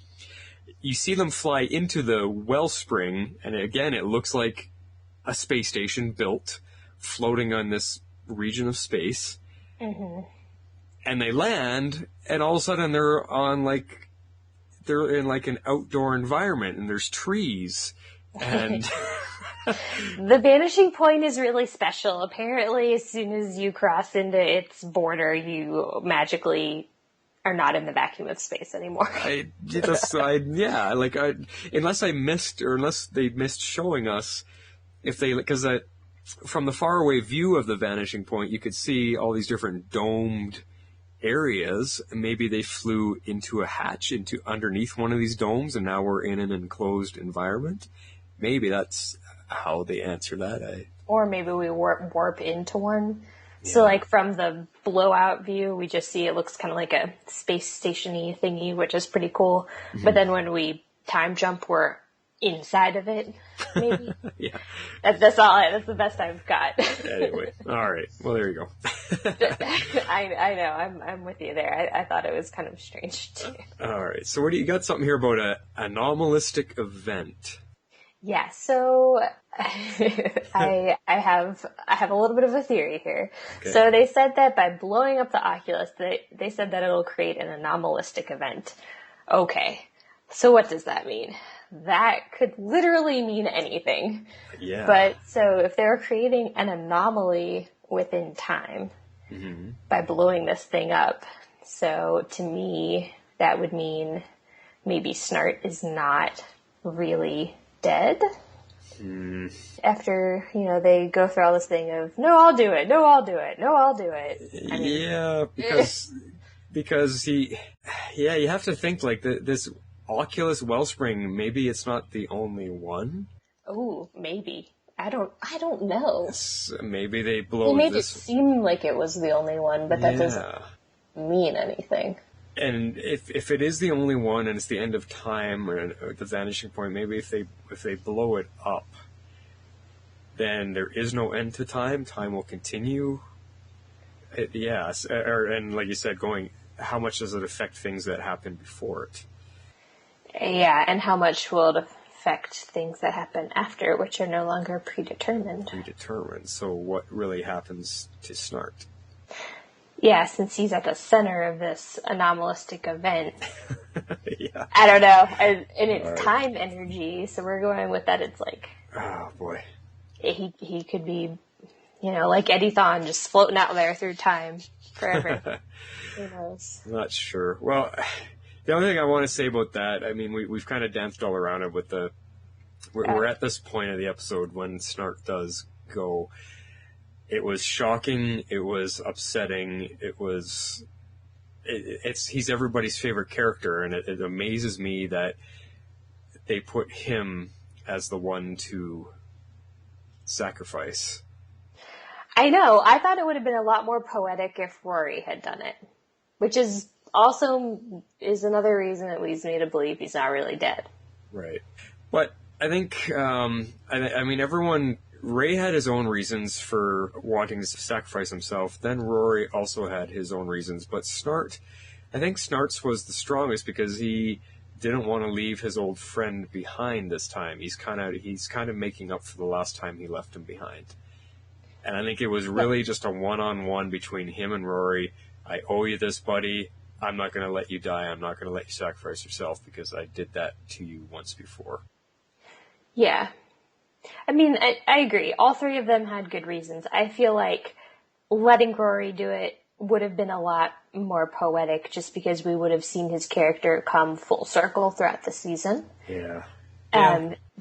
[SPEAKER 3] You see them fly into the wellspring, and again, it looks like a space station built, floating on this region of space. Mm-hmm. And they land, and all of a sudden they're in like an outdoor environment, and there's trees, and
[SPEAKER 2] the vanishing point is really special. Apparently, as soon as you cross into its border, you magically are not in the vacuum of space anymore.
[SPEAKER 3] Unless they missed showing us, because from the faraway view of the vanishing point, you could see all these different domed areas. Maybe they flew into a hatch underneath one of these domes, and now we're in an enclosed environment. Maybe that's how they answer that.
[SPEAKER 2] Or maybe we warp into one. Yeah. So, like, from the blowout view, we just see it looks kind of like a space station-y thingy, which is pretty cool. Mm-hmm. But then when we time jump, we're inside of it, maybe.
[SPEAKER 3] Yeah.
[SPEAKER 2] That's the best I've got.
[SPEAKER 3] Anyway, all right. Well, there you go.
[SPEAKER 2] I know. I'm with you there. I thought it was kind of strange too.
[SPEAKER 3] All right. So, you got something here about an anomalistic event?
[SPEAKER 2] Yeah. So I have a little bit of a theory here. Okay. So they said that by blowing up the Oculus, they said that it'll create an anomalistic event. Okay. So what does that mean? That could literally mean anything.
[SPEAKER 3] Yeah.
[SPEAKER 2] But so if they're creating an anomaly within time by blowing this thing up, so to me, that would mean maybe Snart is not really dead. After, they go through all this thing of, no, I'll do it. No, I'll do it. No, I'll do it.
[SPEAKER 3] Yeah, because you have to think like this Occulus Wellspring, maybe it's not the only one.
[SPEAKER 2] Oh, maybe. I don't know.
[SPEAKER 3] Maybe they blow.
[SPEAKER 2] They made it seem like it was the only one, but that doesn't mean anything.
[SPEAKER 3] And if it is the only one, and it's the end of time or the vanishing point, maybe if they blow it up, then there is no end to time. Time will continue. And like you said, how much does it affect things that happened before it?
[SPEAKER 2] Yeah, and how much will it affect things that happen after, which are no longer predetermined.
[SPEAKER 3] So what really happens to Snart?
[SPEAKER 2] Yeah, since he's at the center of this anomalistic event.
[SPEAKER 3] Yeah.
[SPEAKER 2] I don't know. And it's time energy, so we're going with that. It's like...
[SPEAKER 3] Oh, boy.
[SPEAKER 2] He could be, like Eddie Thawne, just floating out there through time forever. Who knows?
[SPEAKER 3] Not sure. Well... The only thing I want to say about that, I mean, we've kind of danced all around it with we're at this point of the episode when Snart does go. It was shocking. It was upsetting. He's everybody's favorite character, and it amazes me that they put him as the one to sacrifice.
[SPEAKER 2] I know. I thought it would have been a lot more poetic if Rory had done it, which is also is another reason it leads me to believe he's not really dead.
[SPEAKER 3] Right. But I think, I mean, Ray had his own reasons for wanting to sacrifice himself. Then Rory also had his own reasons. But I think Snart's was the strongest because he didn't want to leave his old friend behind this time. He's kind of making up for the last time he left him behind. And I think it was really just a one-on-one between him and Rory. I owe you this, buddy. I'm not going to let you die. I'm not going to let you sacrifice yourself because I did that to you once before.
[SPEAKER 2] Yeah. I mean, I agree. All three of them had good reasons. I feel like letting Rory do it would have been a lot more poetic just because we would have seen his character come full circle throughout the season.
[SPEAKER 3] Yeah.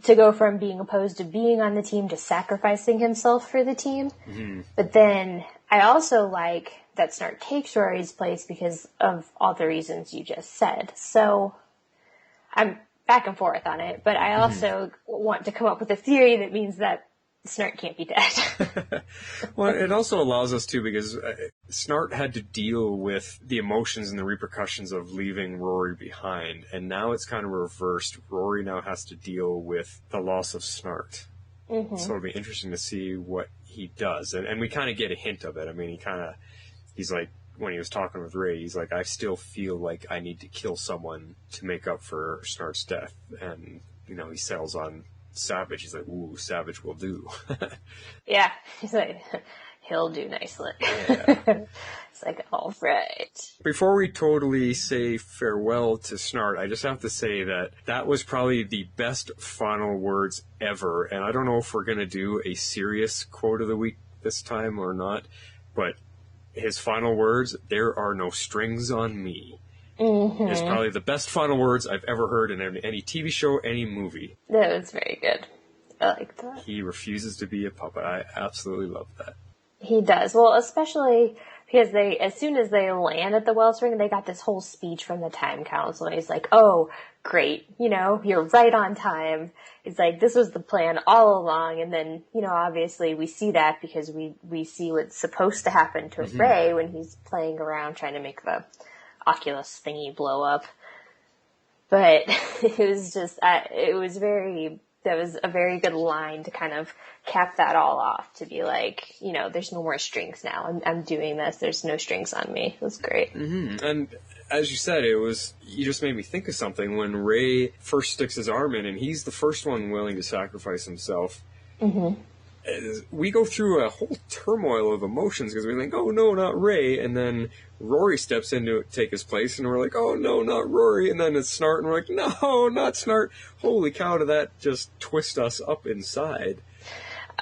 [SPEAKER 2] To go from being opposed to being on the team to sacrificing himself for the team. Mm-hmm. But then I also like that Snart takes Rory's place because of all the reasons you just said. So I'm back and forth on it, but I also want to come up with a theory that means that Snart can't be dead.
[SPEAKER 3] Well, it also allows us to, because Snart had to deal with the emotions and the repercussions of leaving Rory behind, and now it's kind of reversed. Rory now has to deal with the loss of Snart. So it'll be interesting to see what he does, and we kind of get a hint of it. I mean, he's like, when he was talking with Ray, he's like, I still feel like I need to kill someone to make up for Snart's death, and he settles on Savage. He's like, ooh, Savage will do.
[SPEAKER 2] Yeah, he's like, he'll do nicely.
[SPEAKER 3] Yeah.
[SPEAKER 2] It's like, all right.
[SPEAKER 3] Before we totally say farewell to Snart, I just have to say that was probably the best final words ever, and I don't know if we're going to do a serious quote of the week this time or not, but his final words, "There are no strings on me," is probably the best final words I've ever heard in any TV show, any movie.
[SPEAKER 2] That was very good. I like that.
[SPEAKER 3] He refuses to be a puppet. I absolutely love that.
[SPEAKER 2] He does. Well, especially because as soon as they land at the Wellspring, they got this whole speech from the Time Council, and he's like, oh, great, you're right on time. It's like, this was the plan all along, and then, obviously we see that because we see what's supposed to happen to Ray when he's playing around trying to make the Oculus thingy blow up. But it was just, that was a very good line to kind of cap that all off, to be like, there's no more strings now. I'm doing this. There's no strings on me. It was great.
[SPEAKER 3] And as you said, you just made me think of something when Ray first sticks his arm in, and he's the first one willing to sacrifice himself. We go through a whole turmoil of emotions because we think, oh no, not Ray, and then Rory steps in to take his place, and we're like, oh no, not Rory, and then it's Snart, and we're like, no, not Snart. Holy cow, did that just twist us up inside.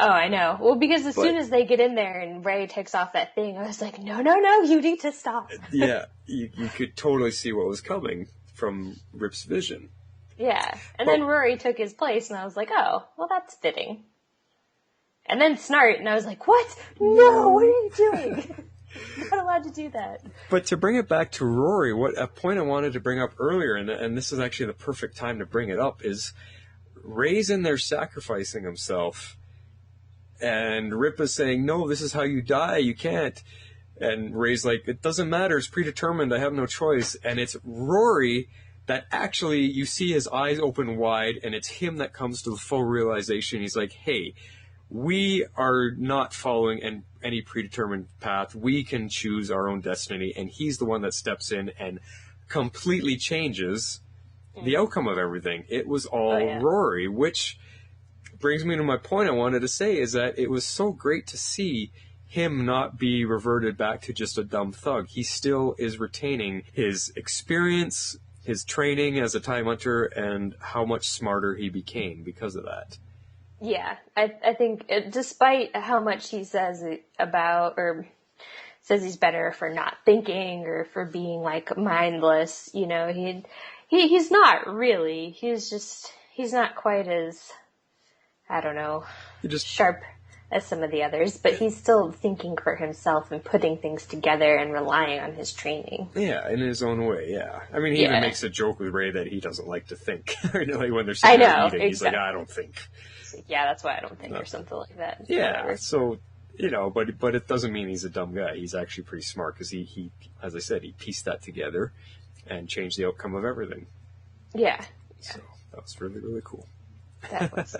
[SPEAKER 2] Oh, I know. Well, because soon as they get in there and Ray takes off that thing, I was like, no, you need to stop.
[SPEAKER 3] Yeah, you could totally see what was coming from Rip's vision.
[SPEAKER 2] Yeah, and then Rory took his place, and I was like, oh, well, that's fitting. And then Snart, and I was like, what? No, what are you doing? You're not allowed to do that.
[SPEAKER 3] But to bring it back to Rory, a point I wanted to bring up earlier, and this is actually the perfect time to bring it up, is Ray's in there sacrificing himself, and Rip is saying, no, this is how you die, you can't. And Ray's like, it doesn't matter, it's predetermined, I have no choice. And it's Rory that actually, you see his eyes open wide, and it's him that comes to the full realization. He's like, hey, we are not following any predetermined path. We can choose our own destiny, and he's the one that steps in and completely changes the outcome of everything. It was all Rory, which brings me to my point I wanted to say, is that it was so great to see him not be reverted back to just a dumb thug. He still is retaining his experience, his training as a Time Hunter, and how much smarter he became because of that.
[SPEAKER 2] Yeah, I think despite how much he says says he's better for not thinking or for being like mindless, he's not really. He's not quite as, I don't know, sharp as some of the others, but he's still thinking for himself and putting things together and relying on his training.
[SPEAKER 3] Yeah, in his own way, yeah. I mean, he even makes a joke with Ray that he doesn't like to think. Like when they're sitting there eating, he's like, I don't think.
[SPEAKER 2] Yeah, that's why I don't think, or something like that.
[SPEAKER 3] Yeah,
[SPEAKER 2] whatever.
[SPEAKER 3] So, but it doesn't mean he's a dumb guy. He's actually pretty smart because he, as I said, he pieced that together and changed the outcome of everything.
[SPEAKER 2] Yeah.
[SPEAKER 3] So that was really, really cool.
[SPEAKER 2] That was.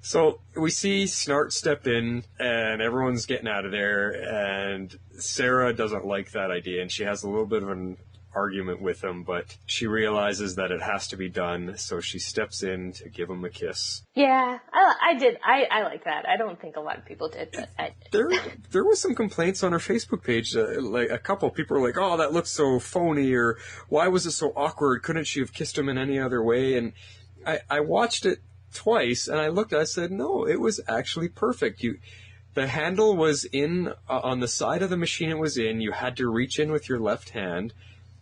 [SPEAKER 3] So we see Snart step in, and everyone's getting out of there, and Sara doesn't like that idea, and she has a little bit of an argument with him, but she realizes that it has to be done, so she steps in to give him a kiss.
[SPEAKER 2] Yeah, I did. I like that. I don't think a lot of people did, but I did.
[SPEAKER 3] There was some complaints on her Facebook page. Like a couple people were like, "Oh, that looks so phony," or "Why was it so awkward? Couldn't she have kissed him in any other way?" And I watched it twice, and I looked. I said, "No, it was actually perfect. The handle was in on the side of the machine it was in. You had to reach in with your left hand."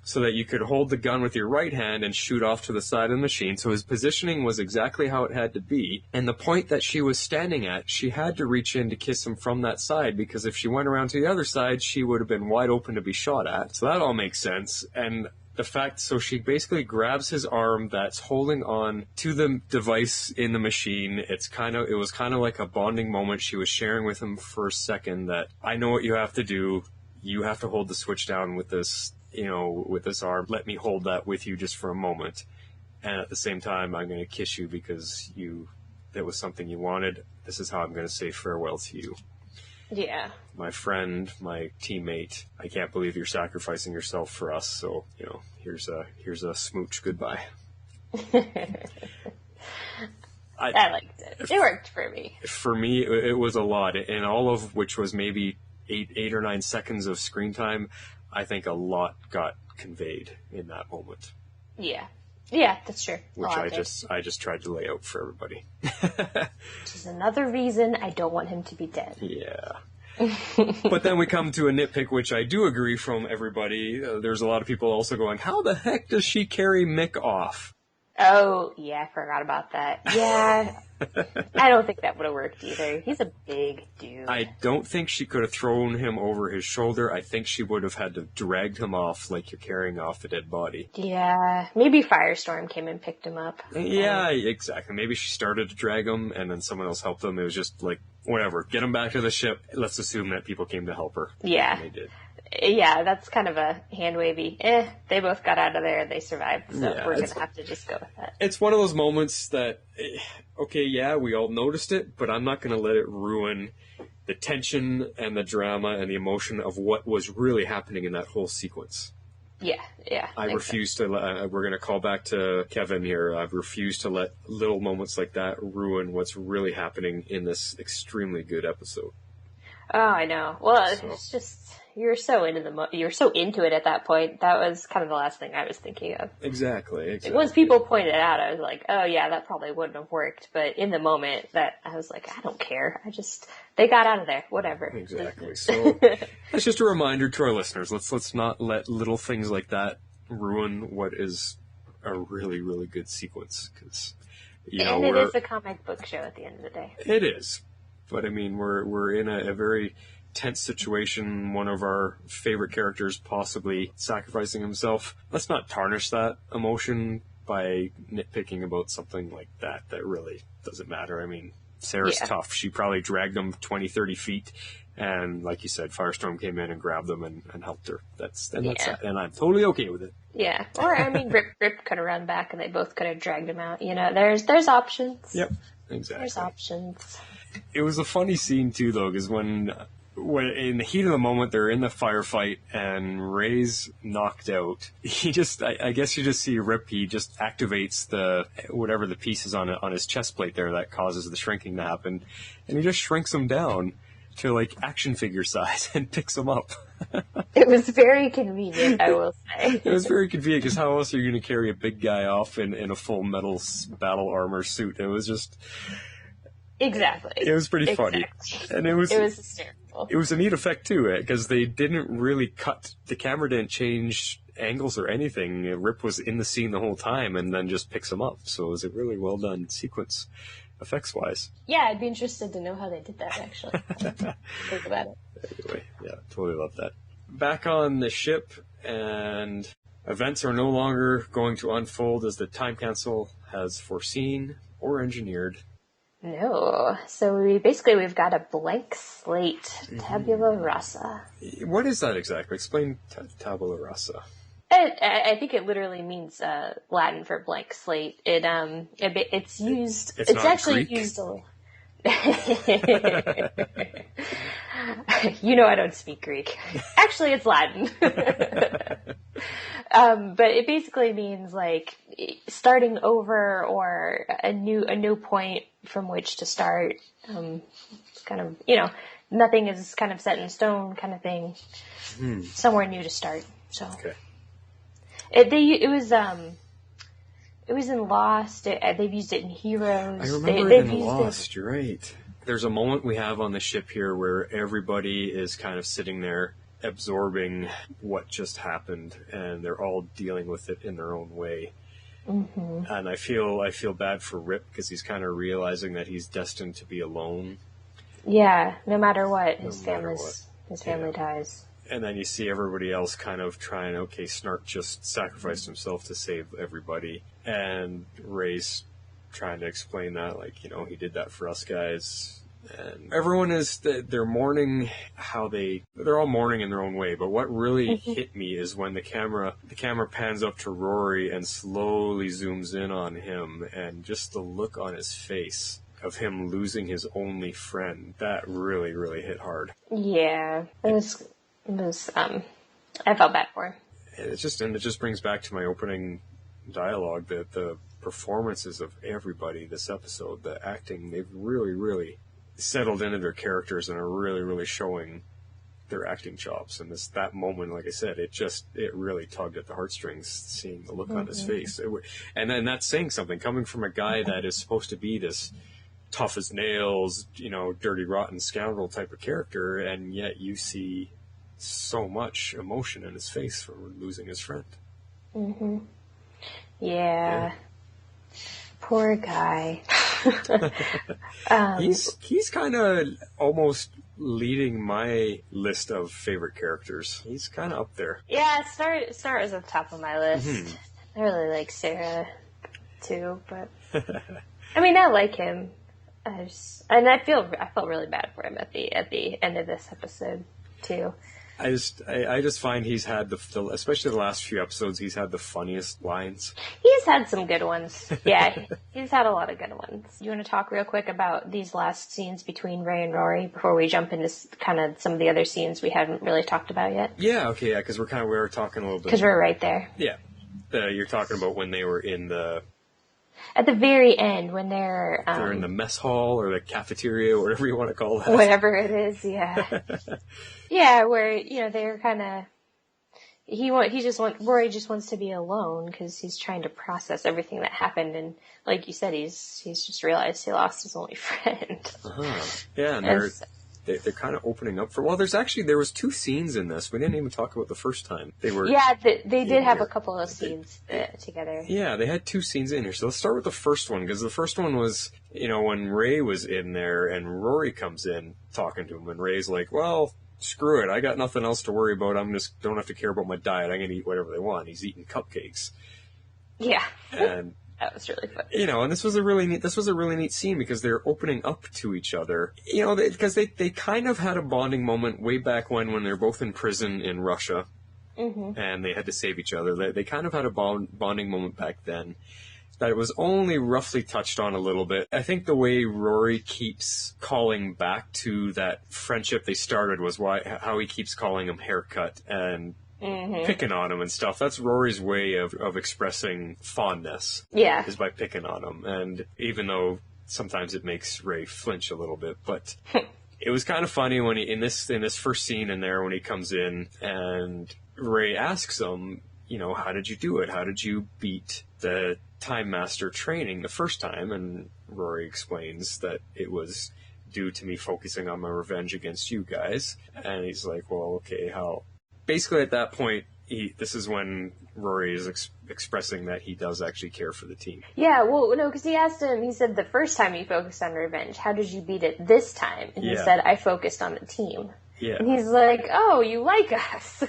[SPEAKER 3] so that you could hold the gun with your right hand and shoot off to the side of the machine. So his positioning was exactly how it had to be. And the point that she was standing at, she had to reach in to kiss him from that side, because if she went around to the other side, she would have been wide open to be shot at. So that all makes sense. And the fact, so she basically grabs his arm that's holding on to the device in the machine. It was kind of like a bonding moment. She was sharing with him for a second that, I know what you have to do. You have to hold the switch down with this, with this arm. Let me hold that with you just for a moment. And at the same time, I'm going to kiss you because that was something you wanted. This is how I'm going to say farewell to you.
[SPEAKER 2] Yeah.
[SPEAKER 3] My friend, my teammate, I can't believe you're sacrificing yourself for us. So, here's a smooch goodbye.
[SPEAKER 2] I liked it. It worked for me.
[SPEAKER 3] For me, it was a lot. And all of which was maybe 8 or 9 seconds of screen time. I think a lot got conveyed in that moment.
[SPEAKER 2] Yeah. Yeah, that's true.
[SPEAKER 3] Which I just tried to lay out for everybody.
[SPEAKER 2] Which is another reason I don't want him to be dead.
[SPEAKER 3] Yeah. But then we come to a nitpick, which I do agree from everybody. There's a lot of people also going, how the heck does she carry Mick off?
[SPEAKER 2] Oh, yeah, I forgot about that. Yeah. I don't think that would have worked either. He's a big dude.
[SPEAKER 3] I don't think she could have thrown him over his shoulder. I think she would have had to drag him off like you're carrying off a dead body.
[SPEAKER 2] Yeah. Maybe Firestorm came and picked him up.
[SPEAKER 3] Yeah, exactly. Maybe she started to drag him and then someone else helped him. It was just like, whatever. Get him back to the ship. Let's assume that people came to help her.
[SPEAKER 2] Yeah.
[SPEAKER 3] And they did.
[SPEAKER 2] Yeah, that's kind of a hand-wavy. They both got out of there and they survived, so we're going to have to just go with that.
[SPEAKER 3] It's one of those moments that, okay, yeah, we all noticed it, but I'm not going to let it ruin the tension and the drama and the emotion of what was really happening in that whole sequence.
[SPEAKER 2] Yeah.
[SPEAKER 3] I refuse to let, we're going to call back to Kevin here, I've refused to let little moments like that ruin what's really happening in this extremely good episode.
[SPEAKER 2] Oh, I know. Well, it's just... You're so into it at that point. That was kind of the last thing I was thinking of.
[SPEAKER 3] Exactly.
[SPEAKER 2] Once people pointed it out, I was like, oh yeah, that probably wouldn't have worked. But in the moment, I was like, I don't care. They got out of there. Whatever.
[SPEAKER 3] Exactly. So that's just a reminder to our listeners. Let's not let little things like that ruin what is a really, really good sequence.
[SPEAKER 2] And it is a comic book show at the end of the day.
[SPEAKER 3] It is. But I mean, we're in a very tense situation, one of our favorite characters possibly sacrificing himself. Let's not tarnish that emotion by nitpicking about something like that really doesn't matter. I mean, Sarah's tough. She probably dragged him 20, 30 feet, and like you said, Firestorm came in and grabbed them and helped her. That's and I'm totally okay with it. Yeah.
[SPEAKER 2] Or, I mean, Rip could have run back and they both could have dragged him out. There's options.
[SPEAKER 3] Yep, exactly.
[SPEAKER 2] There's options.
[SPEAKER 3] It was a funny scene, too, though, because when in the heat of the moment, they're in the firefight and Ray's knocked out. He just, I guess you just see Rip, he just activates whatever the piece is on his chest plate there that causes the shrinking to happen. And he just shrinks him down to like action figure size and picks him up.
[SPEAKER 2] It was very convenient, I will say.
[SPEAKER 3] It was very convenient because how else are you going to carry a big guy off in a full metal battle armor suit? It was just...
[SPEAKER 2] Exactly.
[SPEAKER 3] It was pretty funny. And it was
[SPEAKER 2] hysterical.
[SPEAKER 3] It was a neat effect too, because they didn't really cut, the camera didn't change angles or anything. Rip was in the scene the whole time and then just picks him up. So it was a really well done sequence, effects wise.
[SPEAKER 2] Yeah, I'd be interested to know how they did that actually. Think about it.
[SPEAKER 3] Anyway, yeah, totally love that. Back on the ship, and events are no longer going to unfold as the time capsule has foreseen or engineered.
[SPEAKER 2] No. So we've got a blank slate. Tabula rasa.
[SPEAKER 3] What is that exactly? Explain tabula rasa.
[SPEAKER 2] I think it literally means Latin for blank slate. It's used. It's actually
[SPEAKER 3] Greek?
[SPEAKER 2] Used a I don't speak Greek. Actually, it's Latin. But it basically means like starting over or a new point from which to start. Kind of, nothing is kind of set in stone kind of thing. Somewhere new to start. So
[SPEAKER 3] okay.
[SPEAKER 2] It was in Lost. They've used it in Heroes.
[SPEAKER 3] I remember it in Lost. You're right. There's a moment we have on the ship here where everybody is kind of sitting there absorbing what just happened, and they're all dealing with it in their own way.
[SPEAKER 2] Mm-hmm.
[SPEAKER 3] And I feel bad for Rip because he's kind of realizing that he's destined to be alone.
[SPEAKER 2] Yeah, no matter what, his
[SPEAKER 3] matter
[SPEAKER 2] family ties.
[SPEAKER 3] And then you see everybody else kind of trying, okay, Snart just sacrificed himself to save everybody. And Ray's trying to explain that, like, you know, he did that for us guys. And everyone they're mourning they're all mourning in their own way. But what really hit me is when the camera pans up to Rory and slowly zooms in on him, and just the look on his face of him losing his only friend, that really, really hit hard.
[SPEAKER 2] Yeah, it was I felt bad for him.
[SPEAKER 3] It just brings back to my opening dialogue that the performances of everybody this episode, the acting, they've really, really settled into their characters and are really, really showing their acting chops. And that moment, like I said, it really tugged at the heartstrings, seeing the look on his face. And then that's saying something, coming from a guy that is supposed to be this tough as nails, you know, dirty, rotten scoundrel type of character, and yet you see so much emotion in his face for losing his friend.
[SPEAKER 2] Mm-hmm. Yeah. Poor guy.
[SPEAKER 3] He's kind of almost leading my list of favorite characters. He's kind of up there.
[SPEAKER 2] Yeah, Snart is at the top of my list. Mm-hmm. I really like Sara too, but I mean, I like him. I felt really bad for him at the end of this episode too.
[SPEAKER 3] I just find he's had especially the last few episodes, he's had the funniest lines.
[SPEAKER 2] He's had some good ones. Yeah, he's had a lot of good ones. Do you want to talk real quick about these last scenes between Ray and Rory before we jump into kind of some of the other scenes we hadn't really talked about yet?
[SPEAKER 3] Yeah, okay, yeah, because we were talking a little bit.
[SPEAKER 2] Because we're right there.
[SPEAKER 3] Yeah. You're talking about when they were
[SPEAKER 2] at the very end, when they're
[SPEAKER 3] in the mess hall or the cafeteria, or whatever you want to call that.
[SPEAKER 2] Whatever it is, yeah. Yeah, where, you know, they're kind of, Rory just wants to be alone because he's trying to process everything that happened, and like you said, he's just realized he lost his only friend.
[SPEAKER 3] Yeah, and they're kind of opening up for, there was 2 scenes in this. We didn't even talk about the first time. They
[SPEAKER 2] did have a couple of scenes together.
[SPEAKER 3] Yeah, they had 2 scenes in here. So let's start with the first one, because the first one was, you know, when Ray was in there and Rory comes in talking to him, and Ray's like, well, screw it, I got nothing else to worry about. Don't have to care about my diet. I'm going to eat whatever they want. He's eating cupcakes.
[SPEAKER 2] Yeah.
[SPEAKER 3] And
[SPEAKER 2] that was really fun.
[SPEAKER 3] You know, and this was a really neat scene because they're opening up to each other. You know, because they kind of had a bonding moment way back when they're both in prison in Russia, and they had to save each other. They kind of had a bonding moment back then that it was only roughly touched on a little bit. I think the way Rory keeps calling back to that friendship they started was how he keeps calling him haircut and picking on him and stuff. That's Rory's way of expressing fondness.
[SPEAKER 2] Yeah.
[SPEAKER 3] Is by picking on him. And even though sometimes it makes Ray flinch a little bit, but it was kind of funny when in this first scene in there, when he comes in and Ray asks him, you know, how did you do it? How did you beat the Time Master training the first time? And Rory explains that it was due to me focusing on my revenge against you guys. And he's like, well, okay, how? Basically, at that point, this is when Rory is expressing that he does actually care for the team.
[SPEAKER 2] Yeah, well, no, because he asked him, he said the first time you focused on revenge, how did you beat it this time? And he said, I focused on the team.
[SPEAKER 3] Yeah.
[SPEAKER 2] And he's like, oh, you like us.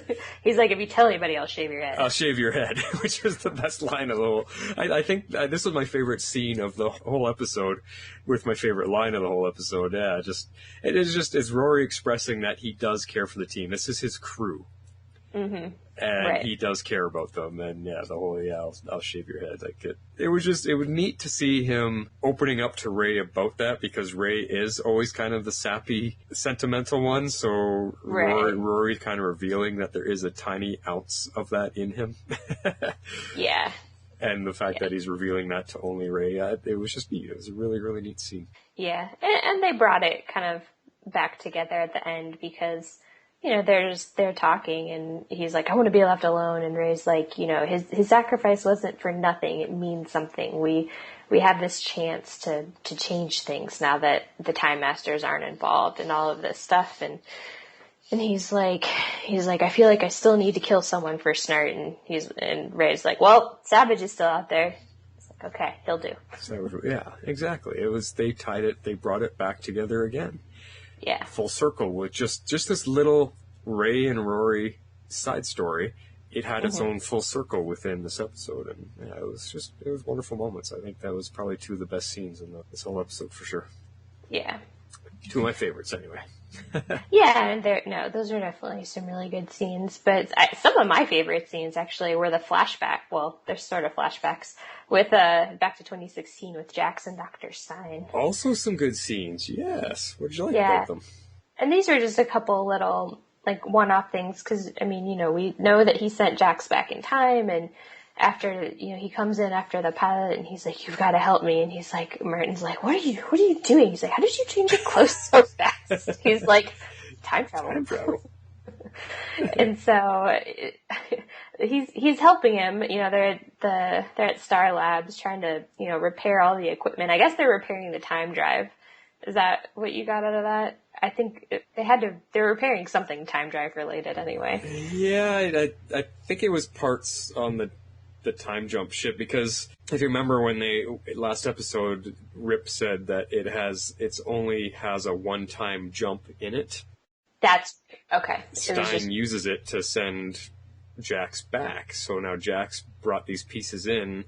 [SPEAKER 2] He's like, if you tell anybody, I'll shave your head.
[SPEAKER 3] I'll shave your head, which was the best line of the whole... I think this was my favorite scene of the whole episode, with my favorite line of the whole episode. Yeah, it's Rory expressing that he does care for the team. This is his crew.
[SPEAKER 2] Mm-hmm.
[SPEAKER 3] And he does care about them, and the whole I'll shave your head. Like it was neat to see him opening up to Ray about that, because Ray is always kind of the sappy, sentimental one. So Rory kind of revealing that there is a tiny ounce of that in him.
[SPEAKER 2] Yeah.
[SPEAKER 3] And the fact that he's revealing that to only Ray, it was just neat. It was a really, really neat scene.
[SPEAKER 2] Yeah, and they brought it kind of back together at the end, because, you know, they're talking, and he's like, I want to be left alone. And Ray's like, you know, his sacrifice wasn't for nothing. It means something. We have this chance to change things now that the Time Masters aren't involved and all of this stuff. And And he's like, I feel like I still need to kill someone for Snart. And Ray's like, well, Savage is still out there. It's like, okay, he'll do.
[SPEAKER 3] Yeah, exactly. They tied it, they brought it back together again.
[SPEAKER 2] Yeah.
[SPEAKER 3] Full circle with just this little Ray and Rory side story. It had its own full circle within this episode. And yeah, it was wonderful moments. I think that was probably two of the best scenes in this whole episode for sure.
[SPEAKER 2] Yeah.
[SPEAKER 3] Two of my favorites anyway.
[SPEAKER 2] Yeah, and those are definitely some really good scenes. But some of my favorite scenes actually were the flashback. Well, they're sort of flashbacks with back to 2016 with Jax and Dr. Stein.
[SPEAKER 3] Also, some good scenes. Yes. What did you like about them?
[SPEAKER 2] And these are just a couple little like one-off things because I mean, we know that he sent Jax back in time, and after he comes in after the pilot and he's like, "You've got to help me," and he's like, Merton's like, "What are you doing?" He's like, "How did you change your clothes so fast?" He's like, "Time travel." And so he's helping him. They're at Star Labs trying to repair all the equipment. I guess they're repairing the time drive. Is that what you got out of that? I think they're repairing something time drive related anyway.
[SPEAKER 3] Yeah, I think it was parts on the time jump ship, because if you remember when last episode, Rip said that it only has a one-time jump in it.
[SPEAKER 2] That's okay.
[SPEAKER 3] Stein uses it to send Jax back. So now Jax brought these pieces in,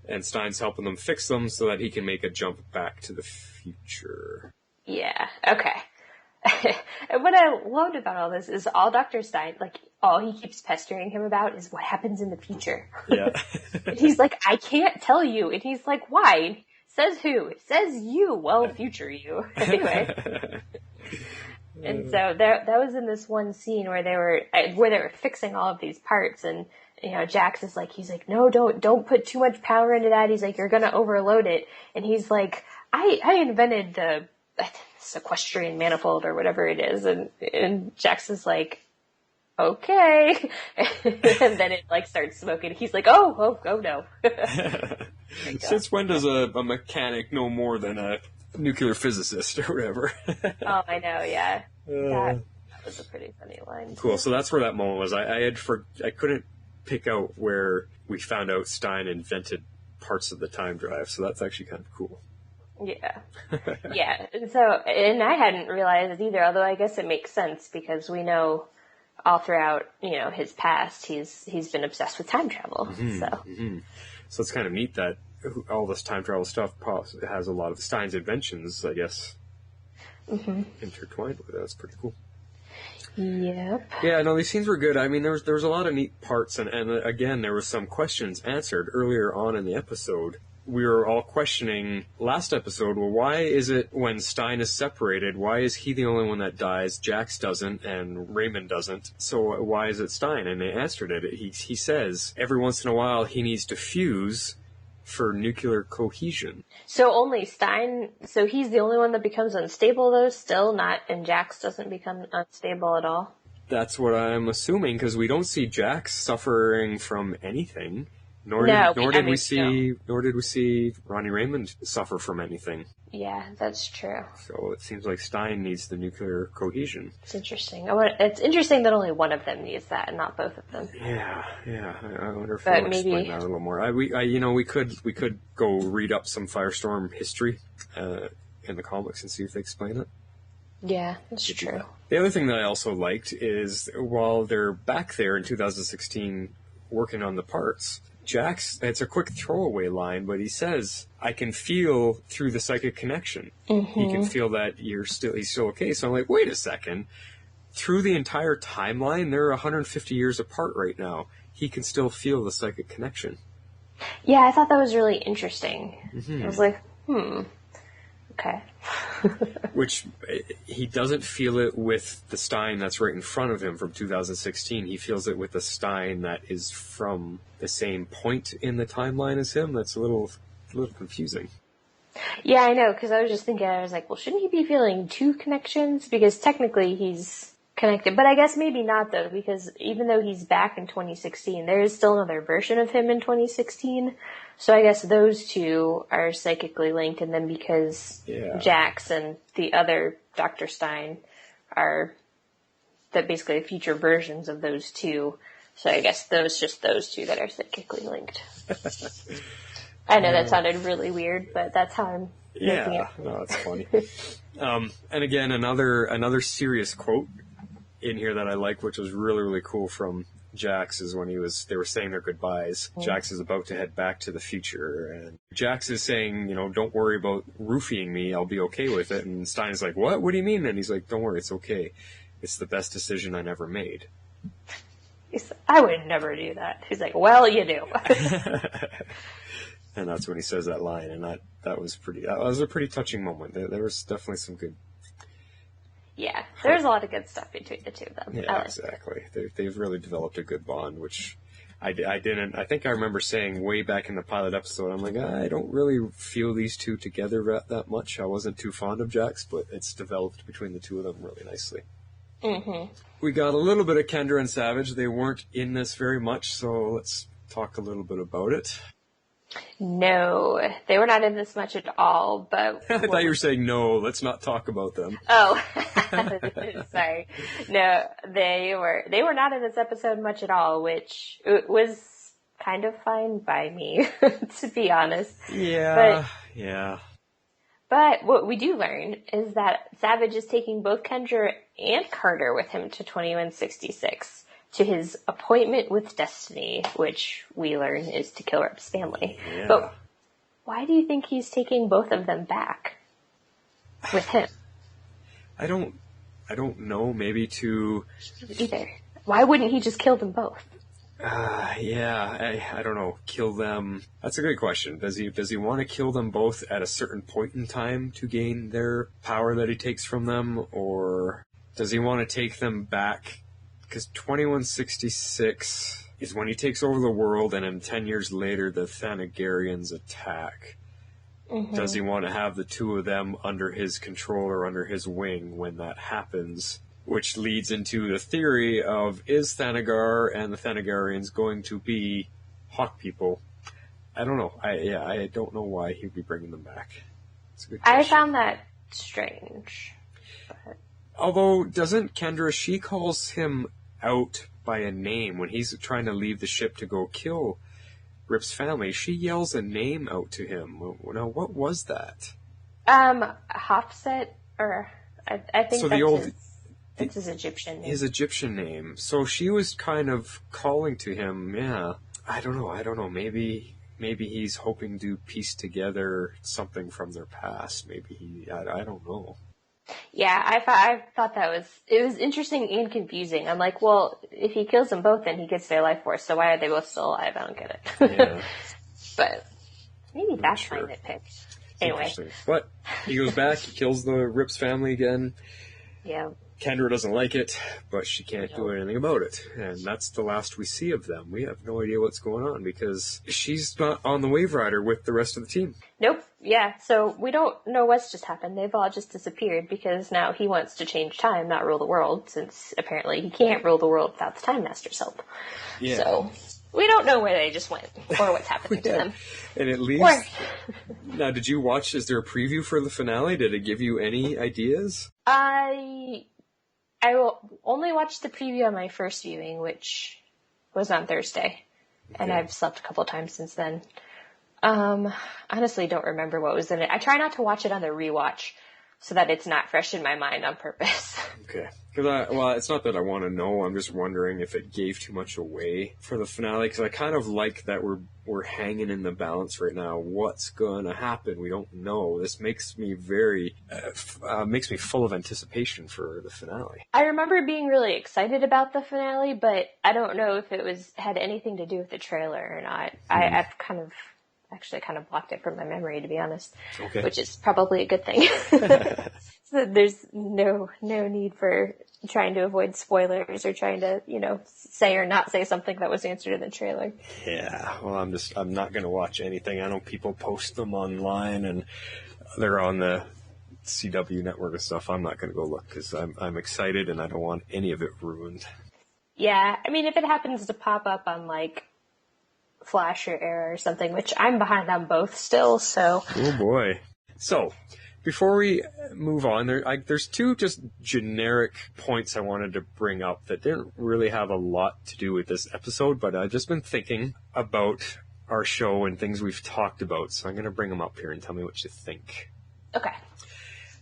[SPEAKER 3] and Stein's helping them fix them so that he can make a jump back to the future.
[SPEAKER 2] Yeah, okay. And what I loved about all this is all Dr. Stein, like, all he keeps pestering him about is what happens in the future.
[SPEAKER 3] Yeah.
[SPEAKER 2] And he's like, I can't tell you. And he's like, why? Says who? It says you. Well, future you. Anyway. And so that was in this one scene where they were fixing all of these parts, and Jax is like, he's like, no, don't put too much power into that. He's like, you're gonna overload it. And he's like, I invented the sequestrian manifold or whatever it is, and Jax is like, okay. And then it like starts smoking. He's like, oh no.
[SPEAKER 3] Since when does a mechanic know more than a nuclear physicist or whatever?
[SPEAKER 2] Oh, I know, yeah. That was a pretty funny line.
[SPEAKER 3] Cool. So that's where that moment was. I couldn't pick out where we found out Stein invented parts of the time drive, so that's actually kind of cool.
[SPEAKER 2] Yeah. Yeah. And I hadn't realized it either, although I guess it makes sense because we know all throughout, his past, he's been obsessed with time travel.
[SPEAKER 3] So it's kind of neat that all this time travel stuff has a lot of Stein's inventions, I guess, intertwined with it. That's pretty cool.
[SPEAKER 2] Yep.
[SPEAKER 3] Yeah, no, these scenes were good. I mean, there was a lot of neat parts, and again, there was some questions answered earlier on in the episode. We were all questioning last episode, well, why is it when Stein is separated, why is he the only one that dies, Jax doesn't, and Raymond doesn't? So why is it Stein? And they answered it. He says every once in a while he needs to fuse for nuclear cohesion.
[SPEAKER 2] So only Stein, so he's the only one that becomes unstable though, still not, and Jax doesn't become unstable at all? That's
[SPEAKER 3] what I'm assuming, because we don't see Jax suffering from anything. Nor did we see Ronnie Raymond suffer from anything.
[SPEAKER 2] Yeah, that's true.
[SPEAKER 3] So it seems like Stein needs the nuclear cohesion.
[SPEAKER 2] It's interesting. It's interesting that only one of them needs that and not both of them.
[SPEAKER 3] Yeah. I wonder if they'll explain that a little more. We could go read up some Firestorm history in the comics and see if they explain it.
[SPEAKER 2] Yeah, that's true.
[SPEAKER 3] The other thing that I also liked is while they're back there in 2016 working on the parts, Jax, it's a quick throwaway line, but he says, I can feel through the psychic connection. He can feel that he's still okay. So I'm like, wait a second. Through the entire timeline, they're 150 years apart right now. He can still feel the psychic connection.
[SPEAKER 2] Yeah, I thought that was really interesting. I was like, okay.
[SPEAKER 3] Which, he doesn't feel it with the Stein that's right in front of him from 2016. He feels it with the Stein that is from the same point in the timeline as him. That's a little confusing. Yeah,
[SPEAKER 2] I know, because I was just thinking, I was like, well, shouldn't he be feeling two connections? Because technically he's connected. But I guess maybe not, though, because even though he's back in 2016, there is still another version of him in 2016. So I guess those two are psychically linked, and then because Jax and the other Dr. Stein that basically future versions of those two. So I guess those two that are psychically linked. I know that sounded really weird, but that's how I'm making it.
[SPEAKER 3] No, that's funny. And again, another serious quote in here that I like, which was really, really cool from Jax, is when they were saying their goodbyes. Jax is about to head back to the future, and Jax is saying, don't worry about roofing me, I'll be okay with it. And Stein is like, what do you mean? And he's like, don't worry, it's okay. It's the best decision I never made.
[SPEAKER 2] I would never do that. He's like, well, you do.
[SPEAKER 3] And that's when he says that line, and that was a pretty touching moment. There was definitely some good.
[SPEAKER 2] Yeah, there's a lot of good stuff between the two of them.
[SPEAKER 3] Yeah, exactly. They've really developed a good bond, which I didn't. I think I remember saying way back in the pilot episode, I'm like, I don't really feel these two together that much. I wasn't too fond of Jax, but it's developed between the two of them really nicely. Mm-hmm. We got a little bit of Kendra and Savage. They weren't in this very much, so let's talk a little bit about it.
[SPEAKER 2] No, they were not in this much at all, but...
[SPEAKER 3] I thought you were saying, no, let's not talk about them.
[SPEAKER 2] Oh, sorry. No, they were not in this episode much at all, which was kind of fine by me, to be honest.
[SPEAKER 3] Yeah.
[SPEAKER 2] But what we do learn is that Savage is taking both Kendra and Carter with him to 2166. To his appointment with Destiny, which we learn is to kill Rip's family. Yeah. But why do you think he's taking both of them back with him?
[SPEAKER 3] I don't know. Maybe to...
[SPEAKER 2] Either. Why wouldn't he just kill them both?
[SPEAKER 3] I don't know. Kill them. That's a good question. Does he want to kill them both at a certain point in time to gain their power that he takes from them? Or does he want to take them back? Because 2166 is when he takes over the world, and then 10 years later, the Thanagarians attack. Mm-hmm. Does he want to have the two of them under his control or under his wing when that happens? Which leads into the theory of, is Thanagar and the Thanagarians going to be hawk people? I don't know. I don't know why he'd be bringing them back. It's a good question.
[SPEAKER 2] I found that strange. But...
[SPEAKER 3] Although, doesn't Kendra, she calls him out by a name when he's trying to leave the ship to go kill Rip's family. She yells a name out to him. Now, what was that?
[SPEAKER 2] Hafset, or I think so that's his Egyptian name.
[SPEAKER 3] His Egyptian name. So she was kind of calling to him, yeah. I don't know. Maybe he's hoping to piece together something from their past. Maybe I don't know.
[SPEAKER 2] Yeah, I thought it was interesting and confusing. I'm like, well, if he kills them both, then he gets their life force, so why are they both still alive? I don't get it. Yeah. But maybe that's my nitpick. Anyway.
[SPEAKER 3] But he goes back, he kills the Rip's family again.
[SPEAKER 2] Yeah.
[SPEAKER 3] Kendra doesn't like it, but she can't do anything about it. And that's the last we see of them. We have no idea what's going on because she's not on the Waverider with the rest of the team.
[SPEAKER 2] Nope. Yeah. So we don't know what's just happened. They've all just disappeared because now he wants to change time, not rule the world, since apparently he can't rule the world without the Time Master's help. Yeah. So we don't know where they just went or what's happening to them.
[SPEAKER 3] And at least... Now, did you watch, is there a preview for the finale? Did it give you any ideas?
[SPEAKER 2] I will only watch the preview on my first viewing, which was on Thursday. Okay. And I've slept a couple times since then. Honestly, don't remember what was in it. I try not to watch it on the rewatch so that it's not fresh in my mind on purpose.
[SPEAKER 3] Okay. Because it's not that I want to know. I'm just wondering if it gave too much away for the finale. Because I kind of like that we're hanging in the balance right now. What's going to happen? We don't know. This makes me makes me full of anticipation for the finale.
[SPEAKER 2] I remember being really excited about the finale, but I don't know if it had anything to do with the trailer or not. I've kind of blocked it from my memory, to be honest. Okay. Which is probably a good thing. So there's no need for trying to avoid spoilers or trying to, say or not say something that was answered in the trailer.
[SPEAKER 3] Yeah, well, I'm not going to watch anything. I know people post them online and they're on the CW network and stuff. I'm not going to go look because I'm excited and I don't want any of it ruined.
[SPEAKER 2] Yeah, I mean, if it happens to pop up on like Flash or Arrow or something, which I'm behind on both still, so.
[SPEAKER 3] Oh boy. So, before we move on, there's two just generic points I wanted to bring up that didn't really have a lot to do with this episode, but I've just been thinking about our show and things we've talked about, so I'm going to bring them up here and tell me what you think.
[SPEAKER 2] Okay.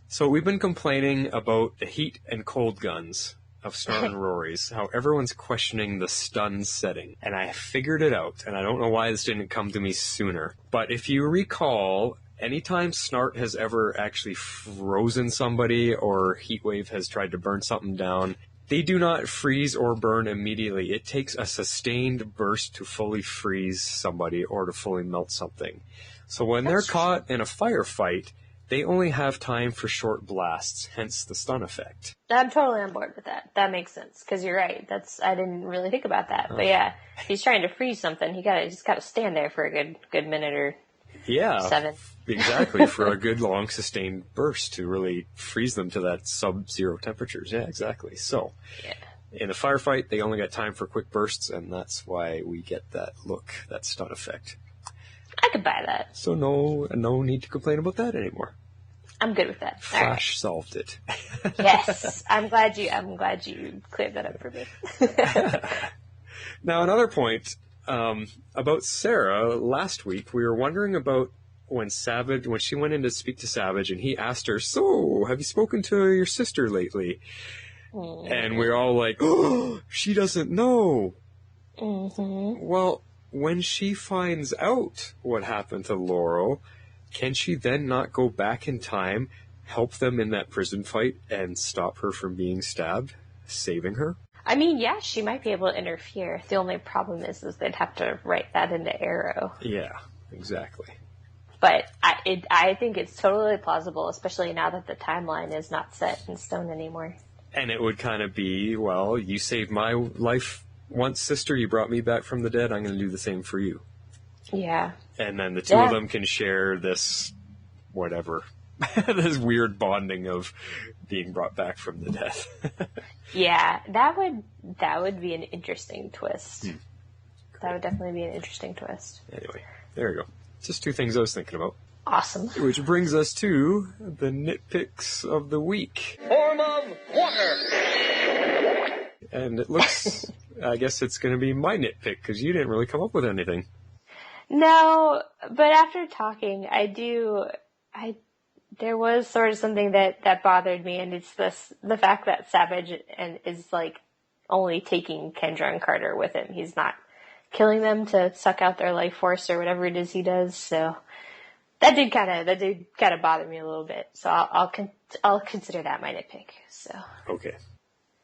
[SPEAKER 3] So we've been complaining about the heat and cold guns of Snart and Rory's, how everyone's questioning the stun setting. And I figured it out, and I don't know why this didn't come to me sooner. But if you recall, anytime Snart has ever actually frozen somebody or Heatwave has tried to burn something down, they do not freeze or burn immediately. It takes a sustained burst to fully freeze somebody or to fully melt something. So when they're caught in a firefight, they only have time for short blasts, hence the stun effect.
[SPEAKER 2] I'm totally on board with that. That makes sense, because you're right. I didn't really think about that. But yeah, if he's trying to freeze something, just got to stand there for a good minute or 7.
[SPEAKER 3] Exactly, for a good long sustained burst to really freeze them to that sub-zero temperatures. Yeah, exactly. So, in a firefight, they only got time for quick bursts, and that's why we get that stun effect.
[SPEAKER 2] I could buy that.
[SPEAKER 3] So no need to complain about that anymore.
[SPEAKER 2] I'm good with that.
[SPEAKER 3] Flash solved it.
[SPEAKER 2] Yes, I'm glad you cleared that up for me.
[SPEAKER 3] Now, another point about Sara. Last week, we were wondering about when she went in to speak to Savage, and he asked her, "So, have you spoken to your sister lately?" Mm-hmm. And we're all like, "Oh, she doesn't know." Mm-hmm. Well, when she finds out what happened to Laurel, can she then not go back in time, help them in that prison fight, and stop her from being stabbed, saving her?
[SPEAKER 2] I mean, yeah, she might be able to interfere. The only problem is they'd have to write that into Arrow.
[SPEAKER 3] Yeah, exactly.
[SPEAKER 2] But I think it's totally plausible, especially now that the timeline is not set in stone anymore.
[SPEAKER 3] And it would kind of be, well, you saved my life once, sister, you brought me back from the dead, I'm going to do the same for you.
[SPEAKER 2] Yeah.
[SPEAKER 3] And then the two of them can share this, whatever, this weird bonding of being brought back from the dead.
[SPEAKER 2] Yeah, that would be an interesting twist. That would definitely be an interesting twist.
[SPEAKER 3] Anyway, there you go. Just two things I was thinking about.
[SPEAKER 2] Awesome.
[SPEAKER 3] Which brings us to the nitpicks of the week.
[SPEAKER 6] Form of water.
[SPEAKER 3] And it looks, I guess it's going to be my nitpick, because you didn't really come up with anything.
[SPEAKER 2] No, but after talking, there was sort of something that bothered me, and it's the fact that Savage is like only taking Kendra and Carter with him. He's not killing them to suck out their life force or whatever it is he does. So that did kind of bother me a little bit. So I'll consider that my nitpick. So
[SPEAKER 3] okay.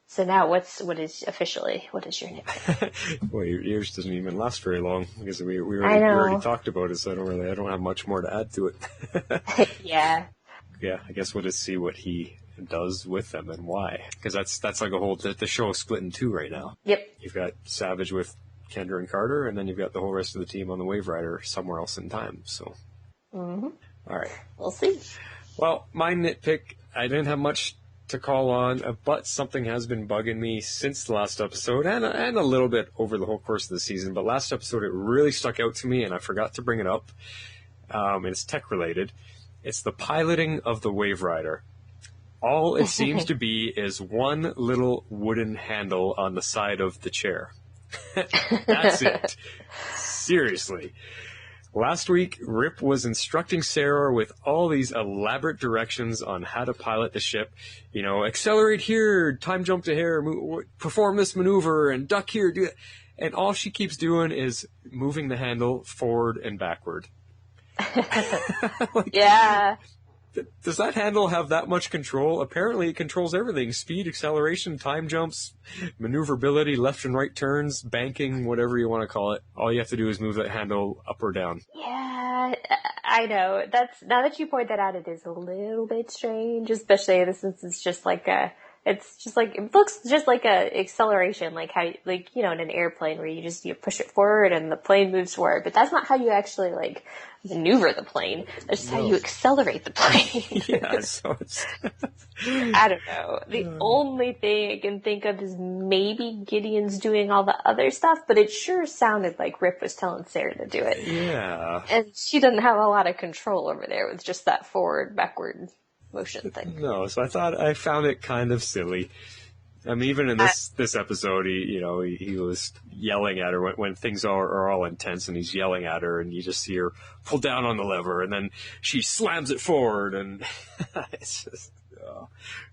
[SPEAKER 2] So now what is your nitpick?
[SPEAKER 3] Well, yours doesn't even last very long, because we already talked about it, so I don't have much more to add to it.
[SPEAKER 2] Yeah.
[SPEAKER 3] Yeah, I guess we'll just see what he does with them and why. Because that's like a whole, the show is split in two right now.
[SPEAKER 2] Yep.
[SPEAKER 3] You've got Savage with Kendra and Carter, and then you've got the whole rest of the team on the Waverider somewhere else in time, so.
[SPEAKER 2] Mm-hmm.
[SPEAKER 3] All right.
[SPEAKER 2] We'll see.
[SPEAKER 3] Well, my nitpick, I didn't have much to call on, but something has been bugging me since the last episode, and a little bit over the whole course of the season, but last episode it really stuck out to me, and I forgot to bring it up. It's tech related. It's the piloting of the Waverider. All it seems to be is one little wooden handle on the side of the chair. That's it. Seriously. Last week, Rip was instructing Sara with all these elaborate directions on how to pilot the ship. You know, accelerate here, time jump to here, perform this maneuver, and duck here, do it. And all she keeps doing is moving the handle forward and backward.
[SPEAKER 2] Yeah.
[SPEAKER 3] Does that handle have that much control? Apparently it controls everything. Speed, acceleration, time jumps, maneuverability, left and right turns, banking, whatever you want to call it. All you have to do is move that handle up or down.
[SPEAKER 2] Yeah, I know. Now that you point that out, it is a little bit strange, especially since it's just like it looks just like a acceleration, like how, like, you know, in an airplane where you push it forward and the plane moves forward, but that's not how you actually, like, maneuver the plane. That's how you accelerate the plane.
[SPEAKER 3] Yeah, so it's...
[SPEAKER 2] I don't know. The only thing I can think of is maybe Gideon's doing all the other stuff, but it sure sounded like Rip was telling Sara to do it.
[SPEAKER 3] Yeah.
[SPEAKER 2] And she doesn't have a lot of control over there with just that forward, backward motion thing.
[SPEAKER 3] No, so I found it kind of silly. I mean, even in this episode, he was yelling at her when things are all intense, and he's yelling at her, and you just see her pull down on the lever, and then she slams it forward, and it's just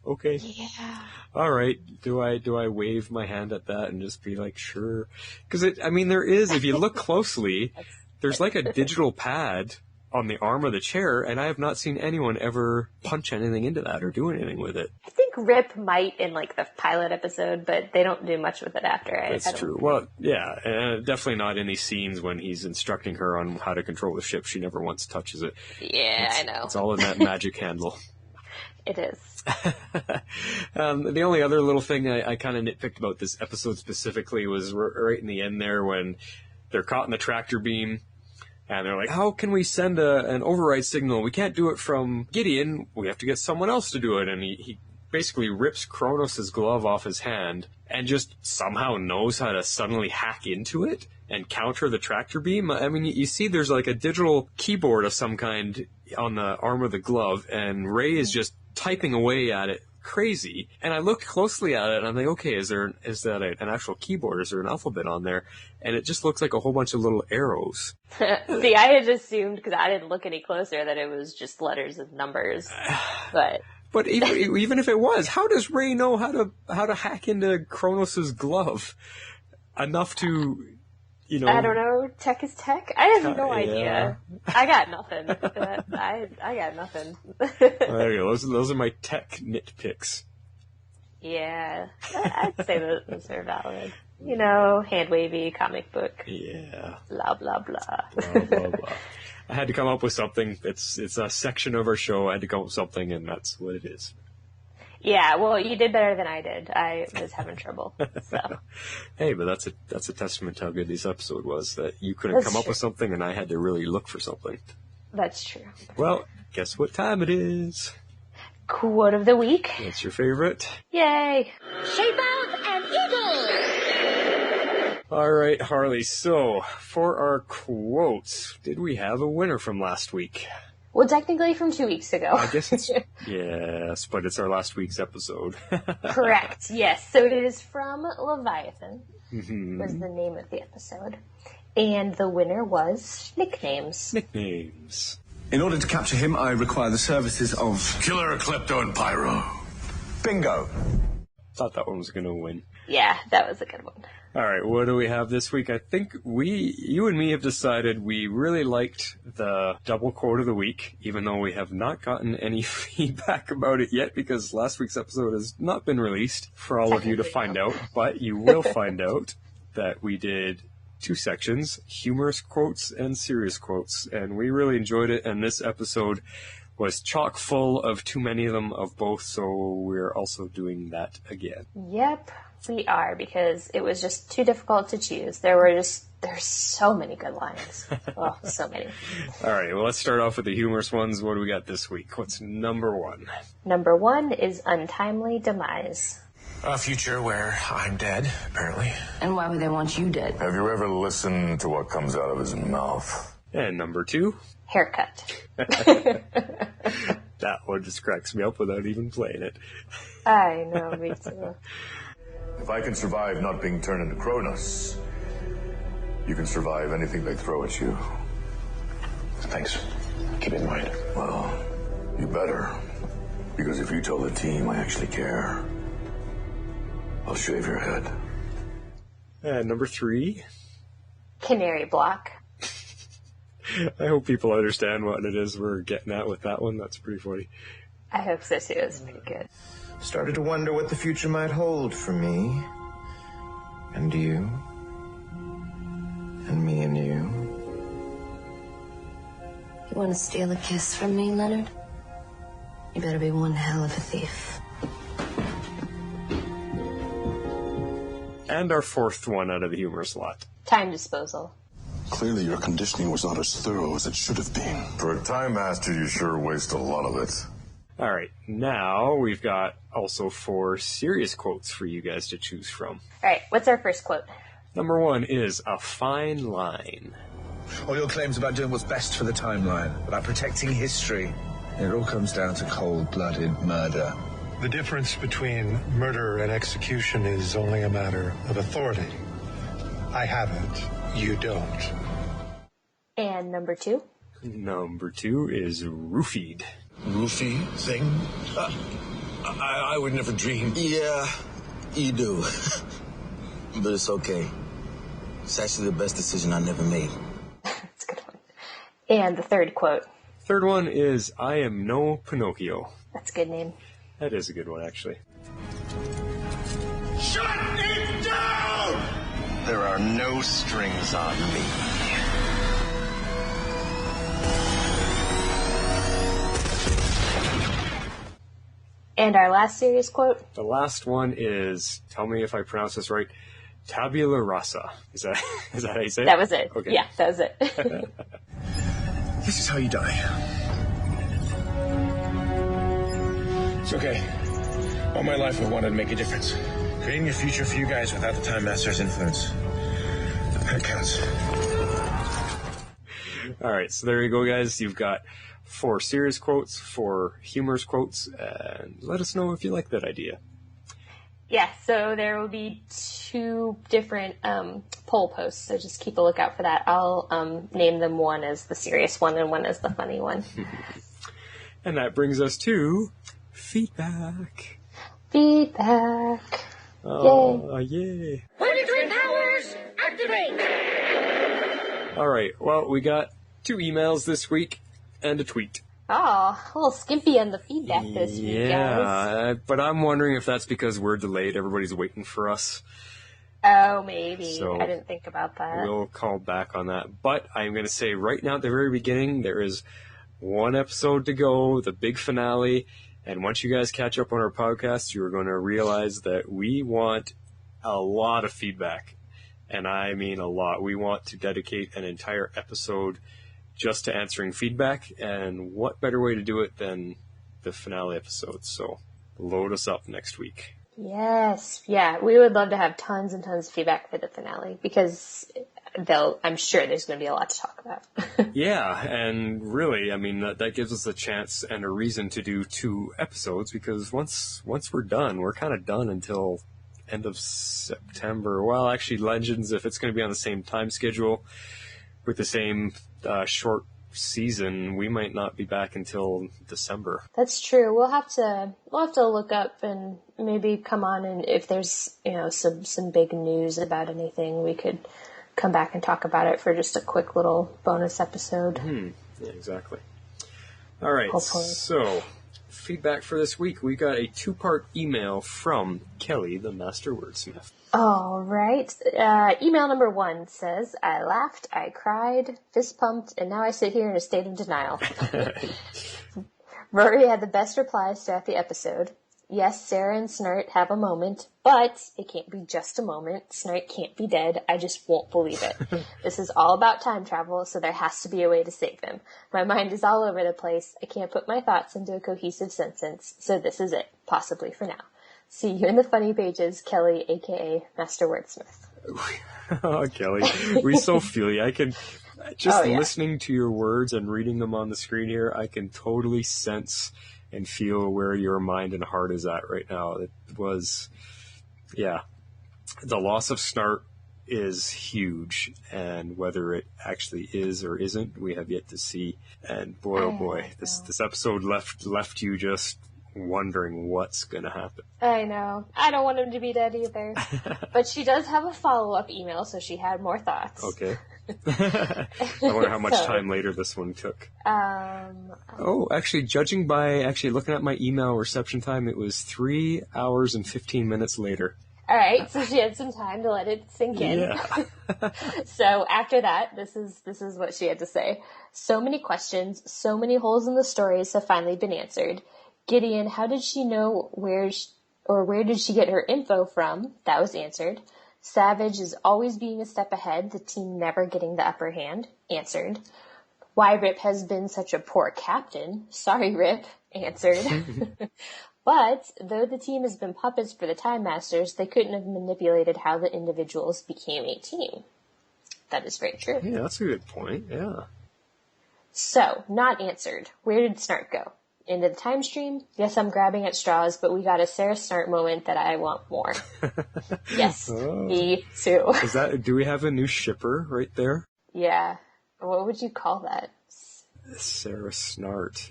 [SPEAKER 3] okay.
[SPEAKER 2] Yeah.
[SPEAKER 3] All right. Do I wave my hand at that and just be like, sure? Because there is, if you look closely, there's like a digital pad on the arm of the chair, and I have not seen anyone ever punch anything into that or do anything with it.
[SPEAKER 2] I think Rip might in like the pilot episode, but they don't do much with it after.
[SPEAKER 3] That's true. Well, yeah, definitely not in these scenes when he's instructing her on how to control the ship. She never once touches it.
[SPEAKER 2] Yeah, I know.
[SPEAKER 3] It's all in that magic handle.
[SPEAKER 2] It is.
[SPEAKER 3] The only other little thing I kind of nitpicked about this episode specifically was right in the end there when they're caught in the tractor beam. And they're like, how can we send an override signal? We can't do it from Gideon. We have to get someone else to do it. And he basically rips Kronos' glove off his hand and just somehow knows how to suddenly hack into it and counter the tractor beam. I mean, you see there's like a digital keyboard of some kind on the arm of the glove, and Ray is just typing away at it crazy. And I looked closely at it, and I'm like, okay, is that an actual keyboard? Is there an alphabet on there? And it just looks like a whole bunch of little arrows.
[SPEAKER 2] See, I had assumed, because I didn't look any closer, that it was just letters and numbers. But
[SPEAKER 3] even if it was, how does Ray know how to hack into Kronos' glove enough to,
[SPEAKER 2] I don't know. Tech is tech. I have no idea. I got nothing. I got nothing.
[SPEAKER 3] There you go. Those are my tech nitpicks.
[SPEAKER 2] Yeah, I'd say those are valid. Hand wavy comic book.
[SPEAKER 3] Yeah.
[SPEAKER 2] Blah blah blah.
[SPEAKER 3] Blah blah blah. I had to come up with something. It's a section of our show. I had to come up with something, and that's what it is.
[SPEAKER 2] Yeah, well, you did better than I did. I was having trouble. So.
[SPEAKER 3] Hey, but that's a testament to how good this episode was, that you couldn't come up with something, and I had to really look for something.
[SPEAKER 2] That's true.
[SPEAKER 3] Well, guess what time it is?
[SPEAKER 2] Quote of the week.
[SPEAKER 3] What's your favorite?
[SPEAKER 2] Yay!
[SPEAKER 6] Shape out an eagle!
[SPEAKER 3] All right, Harley. So, for our quotes, did we have a winner from last week?
[SPEAKER 2] Well, technically from 2 weeks ago.
[SPEAKER 3] I guess it's... yes, but it's our last week's episode.
[SPEAKER 2] Correct, yes. So it is from Leviathan,
[SPEAKER 3] Mm-hmm.
[SPEAKER 2] was the name of the episode. And the winner was Nicknames.
[SPEAKER 3] Nicknames.
[SPEAKER 7] In order to capture him, I require the services of...
[SPEAKER 8] Killer, Klepto, and Pyro.
[SPEAKER 7] Bingo.
[SPEAKER 3] Thought that one was going to win.
[SPEAKER 2] Yeah, that was a good one.
[SPEAKER 3] All right, what do we have this week? I think you and me have decided we really liked the double quote of the week, even though we have not gotten any feedback about it yet, because last week's episode has not been released for all of you to find out, but you will find out that we did 2 sections, humorous quotes and serious quotes, and we really enjoyed it, and this episode was chock full of too many of them of both, so we're also doing that again.
[SPEAKER 2] Yep, we are, because it was just too difficult to choose. There's so many good lines. Oh, so many.
[SPEAKER 3] All right, well, let's start off with the humorous ones. What do we got this week? What's number 1?
[SPEAKER 2] Number 1 is untimely demise.
[SPEAKER 8] A future where I'm dead, apparently.
[SPEAKER 6] And why would they want you dead?
[SPEAKER 9] Have you ever listened to what comes out of his mouth?
[SPEAKER 3] And number 2?
[SPEAKER 2] Haircut.
[SPEAKER 3] That one just cracks me up without even playing it.
[SPEAKER 2] I know, me too.
[SPEAKER 9] If I can survive not being turned into Kronos, you can survive anything they throw at you.
[SPEAKER 8] Thanks. Keep it in mind.
[SPEAKER 9] Well, you better. Because if you tell the team I actually care, I'll shave your head.
[SPEAKER 3] And number 3?
[SPEAKER 2] Canary block.
[SPEAKER 3] I hope people understand what it is we're getting at with that one. That's pretty funny.
[SPEAKER 2] I hope so too. It's pretty good.
[SPEAKER 10] Started to wonder what the future might hold for me. And you. And me and you.
[SPEAKER 6] You want to steal a kiss from me, Leonard? You better be one hell of a thief.
[SPEAKER 3] And our 4th one out of the humorous lot.
[SPEAKER 2] Time disposal.
[SPEAKER 9] Clearly your conditioning was not as thorough as it should have been. For a time master, you sure waste a lot of it.
[SPEAKER 3] All right, now we've got also 4 serious quotes for you guys to choose from.
[SPEAKER 2] All right, what's our first quote?
[SPEAKER 3] Number 1 is a fine line.
[SPEAKER 10] All your claims about doing what's best for the timeline, about protecting history.
[SPEAKER 7] It all comes down to cold-blooded murder.
[SPEAKER 11] The difference between murder and execution is only a matter of authority. I have it. You don't.
[SPEAKER 2] And number 2?
[SPEAKER 3] Number 2 is roofied.
[SPEAKER 9] Roofie thing? I would never dream.
[SPEAKER 5] Yeah, you do. But it's okay. It's actually the best decision I never made.
[SPEAKER 2] That's a good one. And the 3rd quote.
[SPEAKER 3] Third one is, I am no Pinocchio.
[SPEAKER 2] That's a good name.
[SPEAKER 3] That is a good one, actually.
[SPEAKER 12] Shut it down! There are no strings on me.
[SPEAKER 2] And our last serious quote?
[SPEAKER 3] The last one is, tell me if I pronounce this right, tabula rasa. Is that how you say it?
[SPEAKER 2] That was it.
[SPEAKER 3] Okay.
[SPEAKER 2] Yeah, that was it.
[SPEAKER 7] This is how you die. It's okay. All my life I wanted to make a difference. Creating a future for you guys without the Time Master's influence. That counts.
[SPEAKER 3] All right, so there you go, guys. You've got 4 serious quotes, 4 humorous quotes, and let us know if you like that idea.
[SPEAKER 2] Yeah, so there will be 2 different poll posts, so just keep a lookout for that. I'll name them, one as the serious one and one as the funny one.
[SPEAKER 3] And that brings us to feedback.
[SPEAKER 2] Feedback.
[SPEAKER 3] Oh, yay.
[SPEAKER 12] Twin powers, activate!
[SPEAKER 3] All right, well, we got 2 emails this week and a tweet.
[SPEAKER 2] Oh, a little skimpy on the feedback this week, guys.
[SPEAKER 3] Yeah, but I'm wondering if that's because we're delayed. Everybody's waiting for us.
[SPEAKER 2] Oh, maybe.
[SPEAKER 3] So
[SPEAKER 2] I didn't think about that.
[SPEAKER 3] We'll call back on that. But I'm going to say right now at the very beginning, there is 1 episode to go, the big finale. And once you guys catch up on our podcast, you're going to realize that we want a lot of feedback. And I mean a lot. We want to dedicate an entire episode just to answering feedback, and what better way to do it than the finale episode? So load us up next week.
[SPEAKER 2] Yes. Yeah, we would love to have tons and tons of feedback for the finale, because I'm sure there's going to be a lot to talk about.
[SPEAKER 3] Yeah, and really, I mean, that gives us a chance and a reason to do 2 episodes, because once we're done, we're kind of done until end of September. Well, actually, Legends, if it's going to be on the same time schedule with the same short season, we might not be back until December.
[SPEAKER 2] That's true. We'll have to look up and maybe come on, and if there's some big news about anything, we could come back and talk about it for just a quick little bonus episode.
[SPEAKER 3] Yeah, exactly. All right.
[SPEAKER 2] Hopefully.
[SPEAKER 3] So feedback for this week, we got a 2-part email from Kelly, the Master Wordsmith.
[SPEAKER 2] All right. Email number 1 says, I laughed, I cried, fist pumped, and now I sit here in a state of denial. Rory had the best replies throughout the episode. Yes, Sara and Snart have a moment, but it can't be just a moment. Snart can't be dead. I just won't believe it. This is all about time travel, so there has to be a way to save him. My mind is all over the place. I can't put my thoughts into a cohesive sentence, so this is it, possibly for now. See you in the funny pages, Kelly, a.k.a. Master Wordsmith.
[SPEAKER 3] Oh, Kelly, we so feel you. I can, listening to your words and reading them on the screen here, I can totally sense and feel where your mind and heart is at right now. It was, the loss of Snart is huge, and whether it actually is or isn't, we have yet to see. And boy, oh boy, this episode left you just wondering what's going to happen.
[SPEAKER 2] I know. I don't want him to be dead either. But she does have a follow-up email, so she had more thoughts.
[SPEAKER 3] Okay. I wonder how much time later this one took. Actually, judging by looking at my email reception time, it was 3 hours and 15 minutes later.
[SPEAKER 2] All right, so she had some time to let it sink in.
[SPEAKER 3] Yeah.
[SPEAKER 2] So after that, this is what she had to say. So many questions, so many holes in the stories have finally been answered. Gideon, how did she know where did she get her info from? That was answered. Savage is always being a step ahead, the team never getting the upper hand. Answered. Why Rip has been such a poor captain. Sorry, Rip. Answered. But, though the team has been puppets for the Time Masters, they couldn't have manipulated how the individuals became a team. That is very true.
[SPEAKER 3] Yeah, that's a good point, yeah.
[SPEAKER 2] So, not answered. Where did Snart go? into the time stream. Yes, I'm grabbing at straws, but we got a Sara Snart moment that I want more. Yes, me too.
[SPEAKER 3] Do we have a new shipper right there?
[SPEAKER 2] Yeah. What would you call that?
[SPEAKER 3] Sara Snart.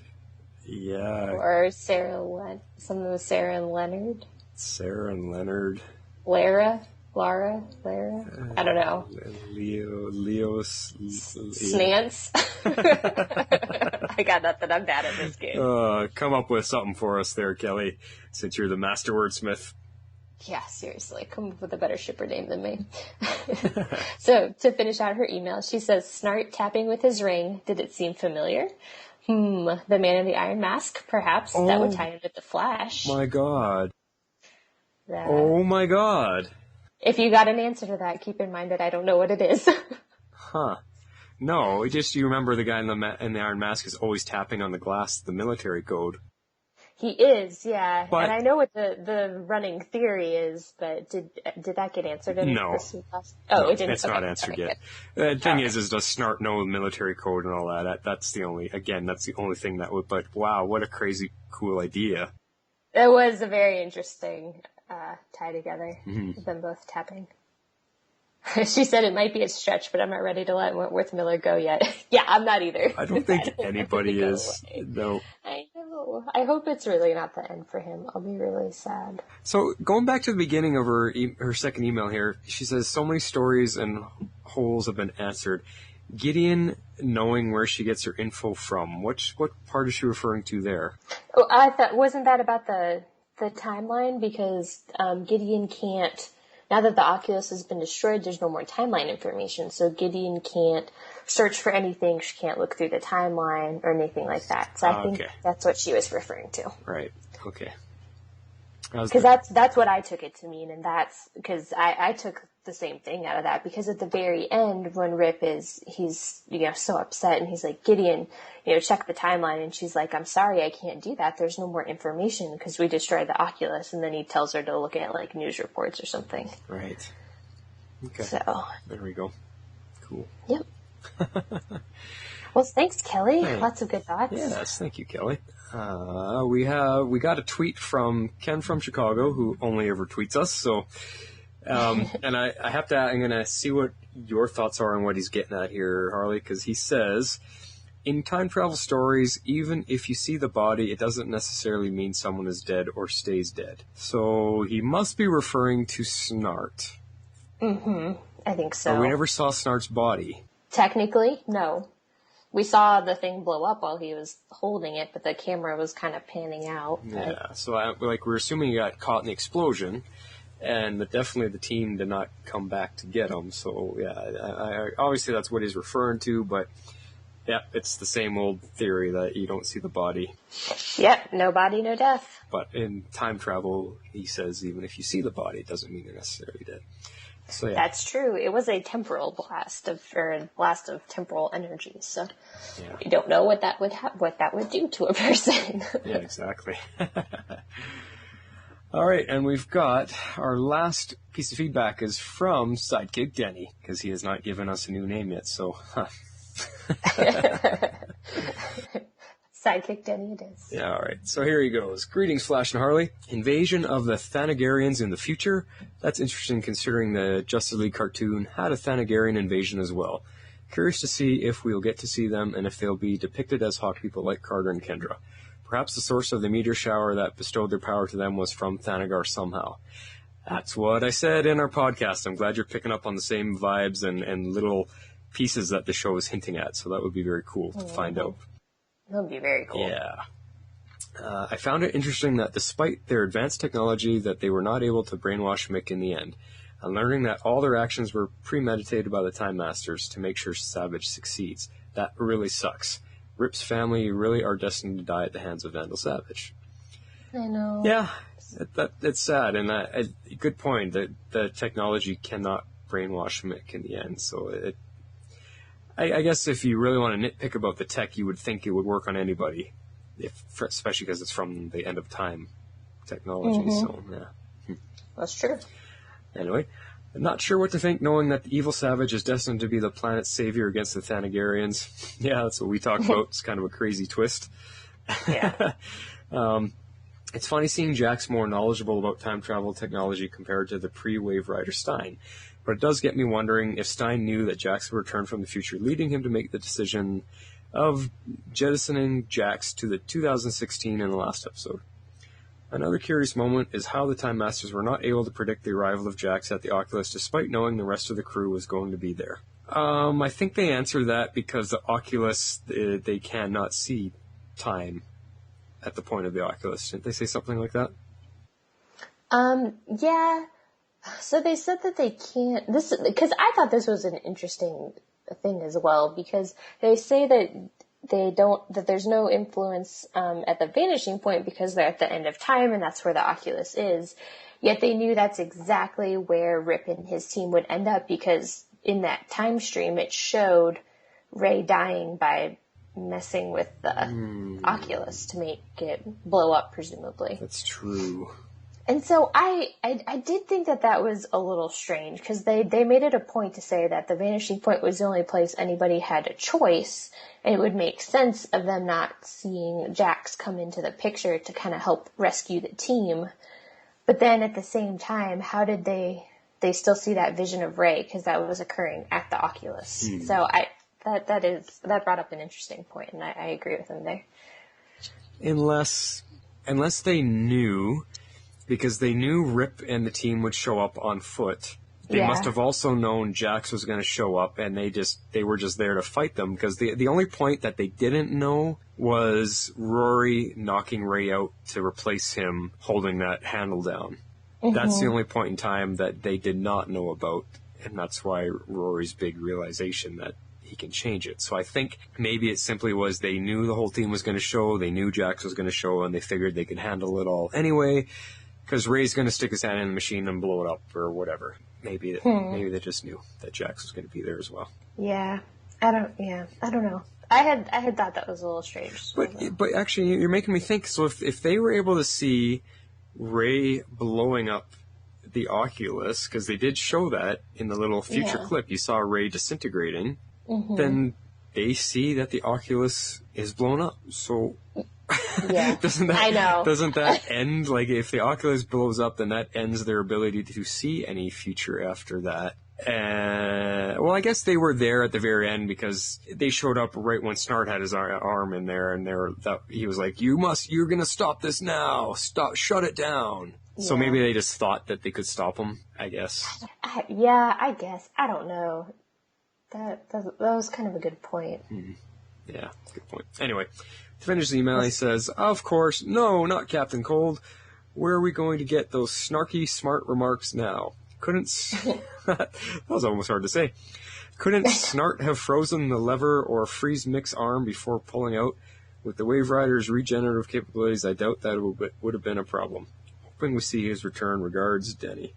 [SPEAKER 3] Yeah.
[SPEAKER 2] Or something with Sara and Leonard.
[SPEAKER 3] Sara and Leonard.
[SPEAKER 2] Lara? I don't know.
[SPEAKER 3] Leos.
[SPEAKER 2] Snance. I got nothing. I'm bad at this game.
[SPEAKER 3] Come up with something for us there, Kelly, since you're the master wordsmith.
[SPEAKER 2] Yeah, seriously. Come up with a better shipper name than me. So, to finish out her email, she says, Snart tapping with his ring. Did it seem familiar? The man in the iron mask, perhaps. That would tie in with the Flash.
[SPEAKER 3] My God. Oh my God.
[SPEAKER 2] If you got an answer to that, keep in mind that I don't know what it is.
[SPEAKER 3] Huh. No, you remember the guy in the iron mask is always tapping on the glass, the military code.
[SPEAKER 2] He is, yeah.
[SPEAKER 3] But,
[SPEAKER 2] and I know what the running theory is, but did that get answered in
[SPEAKER 3] no.
[SPEAKER 2] this class? Oh,
[SPEAKER 3] no,
[SPEAKER 2] it didn't.
[SPEAKER 3] It's not answered yet. The thing is does Snart know the military code and all that? That's the only thing that would, but wow, what a crazy, cool idea.
[SPEAKER 2] It was a very interesting tie together, them both tapping. She said it might be a stretch, but I'm not ready to let Wentworth Miller go yet. Yeah, I'm not either.
[SPEAKER 3] I don't think anybody is. No.
[SPEAKER 2] I know. I hope it's really not the end for him. I'll be really sad.
[SPEAKER 3] So going back to the beginning of her second email here, she says so many stories and holes have been answered. Gideon knowing where she gets her info from. What part is she referring to there?
[SPEAKER 2] Oh, I thought, wasn't that about the timeline? Because Gideon can't. Now that the Oculus has been destroyed, there's no more timeline information, so Gideon can't search for anything. She can't look through the timeline or anything like that. So I think that's what she was referring to.
[SPEAKER 3] Right. Okay.
[SPEAKER 2] Because that's what I took it to mean, and that's because I took the same thing out of that. Because at the very end, when Rip he's so upset, and he's like, Gideon, check the timeline, and she's like, I'm sorry, I can't do that. There's no more information because we destroyed the Oculus, and then he tells her to look at like news reports or something.
[SPEAKER 3] Right. Okay.
[SPEAKER 2] So
[SPEAKER 3] there we go. Cool.
[SPEAKER 2] Yep. Well, thanks, Kelly.
[SPEAKER 3] Hey.
[SPEAKER 2] Lots of good thoughts.
[SPEAKER 3] Yes, thank you, Kelly. We got a tweet from Ken from Chicago, who only ever tweets us. So, and I'm gonna see what your thoughts are on what he's getting at here, Harley, because he says, in time travel stories, even if you see the body, it doesn't necessarily mean someone is dead or stays dead. So he must be referring to Snart.
[SPEAKER 2] I think so.
[SPEAKER 3] But we never saw Snart's body.
[SPEAKER 2] Technically, no. We saw the thing blow up while he was holding it, but the camera was kind of panning out.
[SPEAKER 3] Yeah, so we're assuming he got caught in the explosion, and definitely the team did not come back to get him. So yeah, obviously that's what he's referring to, but yeah, it's the same old theory that you don't see the body.
[SPEAKER 2] Yep, no body, no death.
[SPEAKER 3] But in time travel, he says even if you see the body, it doesn't mean you're necessarily dead. So, yeah.
[SPEAKER 2] That's true. It was a temporal blast of temporal energy. So you don't know what that would do to a person.
[SPEAKER 3] Yeah, exactly. All right, and we've got our last piece of feedback is from Sidekick Denny, because he has not given us a new name yet. So,
[SPEAKER 2] Sidekick Denny it is.
[SPEAKER 3] Yeah, all right. So here he goes. Greetings, Flash and Harley. Invasion of the Thanagarians in the future? That's interesting considering the Justice League cartoon had a Thanagarian invasion as well. Curious to see if we'll get to see them and if they'll be depicted as hawk people like Carter and Kendra. Perhaps the source of the meteor shower that bestowed their power to them was from Thanagar somehow. That's what I said in our podcast. I'm glad you're picking up on the same vibes and little pieces that the show is hinting at, so that would be very cool to find out.
[SPEAKER 2] That would be very cool.
[SPEAKER 3] Yeah. I found it interesting that despite their advanced technology that they were not able to brainwash Mick in the end, and learning that all their actions were premeditated by the Time Masters to make sure Savage succeeds. That really sucks. Rip's family really are destined to die at the hands of Vandal Savage.
[SPEAKER 2] I know.
[SPEAKER 3] Yeah, it's sad, and a good point that the technology cannot brainwash Mick in the end, so I guess if you really want to nitpick about the tech, you would think it would work on anybody, especially because it's from the end of time technology. So, yeah.
[SPEAKER 2] That's true.
[SPEAKER 3] Anyway, I'm not sure what to think knowing that the evil Savage is destined to be the planet's savior against the Thanagarians. Yeah, that's what we talked about. It's kind of a crazy twist.
[SPEAKER 2] Yeah.
[SPEAKER 3] It's funny seeing Jax more knowledgeable about time travel technology compared to the pre-Waverider Stein. But it does get me wondering if Stein knew that Jax would return from the future, leading him to make the decision of jettisoning Jax to the 2016 in the last episode. Another curious moment is how the Time Masters were not able to predict the arrival of Jax at the Oculus despite knowing the rest of the crew was going to be there. I think they answer that because the Oculus, they cannot see time at the point of the Oculus. Didn't they say something like that?
[SPEAKER 2] Yeah. So they said that they can't, because I thought this was an interesting thing as well, because they say that there's no influence at the Vanishing Point because they're at the end of time and that's where the Oculus is. Yet they knew that's exactly where Rip and his team would end up, because in that time stream it showed Ray dying by messing with the Oculus to make it blow up, presumably.
[SPEAKER 3] That's true.
[SPEAKER 2] And so I did think that was a little strange, because they made it a point to say that the Vanishing Point was the only place anybody had a choice, and it would make sense of them not seeing Jax come into the picture to kind of help rescue the team. But then at the same time, how did they still see that vision of Ray, because that was occurring at the Oculus. So that brought up an interesting point, and I agree with them there.
[SPEAKER 3] Unless they knew, because they knew Rip and the team would show up on foot. They must have also known Jax was going to show up, and they were just there to fight them, because the only point that they didn't know was Rory knocking Ray out to replace him holding that handle down. Mm-hmm. That's the only point in time that they did not know about, and that's why Rory's big realization that he can change it. So I think maybe it simply was they knew the whole team was going to show, they knew Jax was going to show, and they figured they could handle it all anyway, because Ray's going to stick his hand in the machine and blow it up or whatever. Maybe they just knew that Jax was going to be there as well.
[SPEAKER 2] Yeah, I don't know. I had thought that was a little strange.
[SPEAKER 3] But actually, you're making me think. So if they were able to see Ray blowing up the Oculus, because they did show that in the little future clip, you saw Ray disintegrating, then they see that the Oculus is blown up. So doesn't that end, like, if the Oculus blows up, then that ends their ability to see any future after that? Well, I guess they were there at the very end because they showed up right when Snart had his arm in there, and he was like, you're gonna stop this now, shut it down. So maybe they just thought that they could stop him, I guess.
[SPEAKER 2] I guess. I don't know. That was kind of a good point.
[SPEAKER 3] Yeah, good point. Anyway, to finish the email, he says, of course, no, not Captain Cold. Where are we going to get those snarky, smart remarks now? That was almost hard to say. Couldn't Snart have frozen the lever or freeze Mick's arm before pulling out? With the Waverider's regenerative capabilities, I doubt that would have been a problem. Hoping we see his return. Regards, Denny.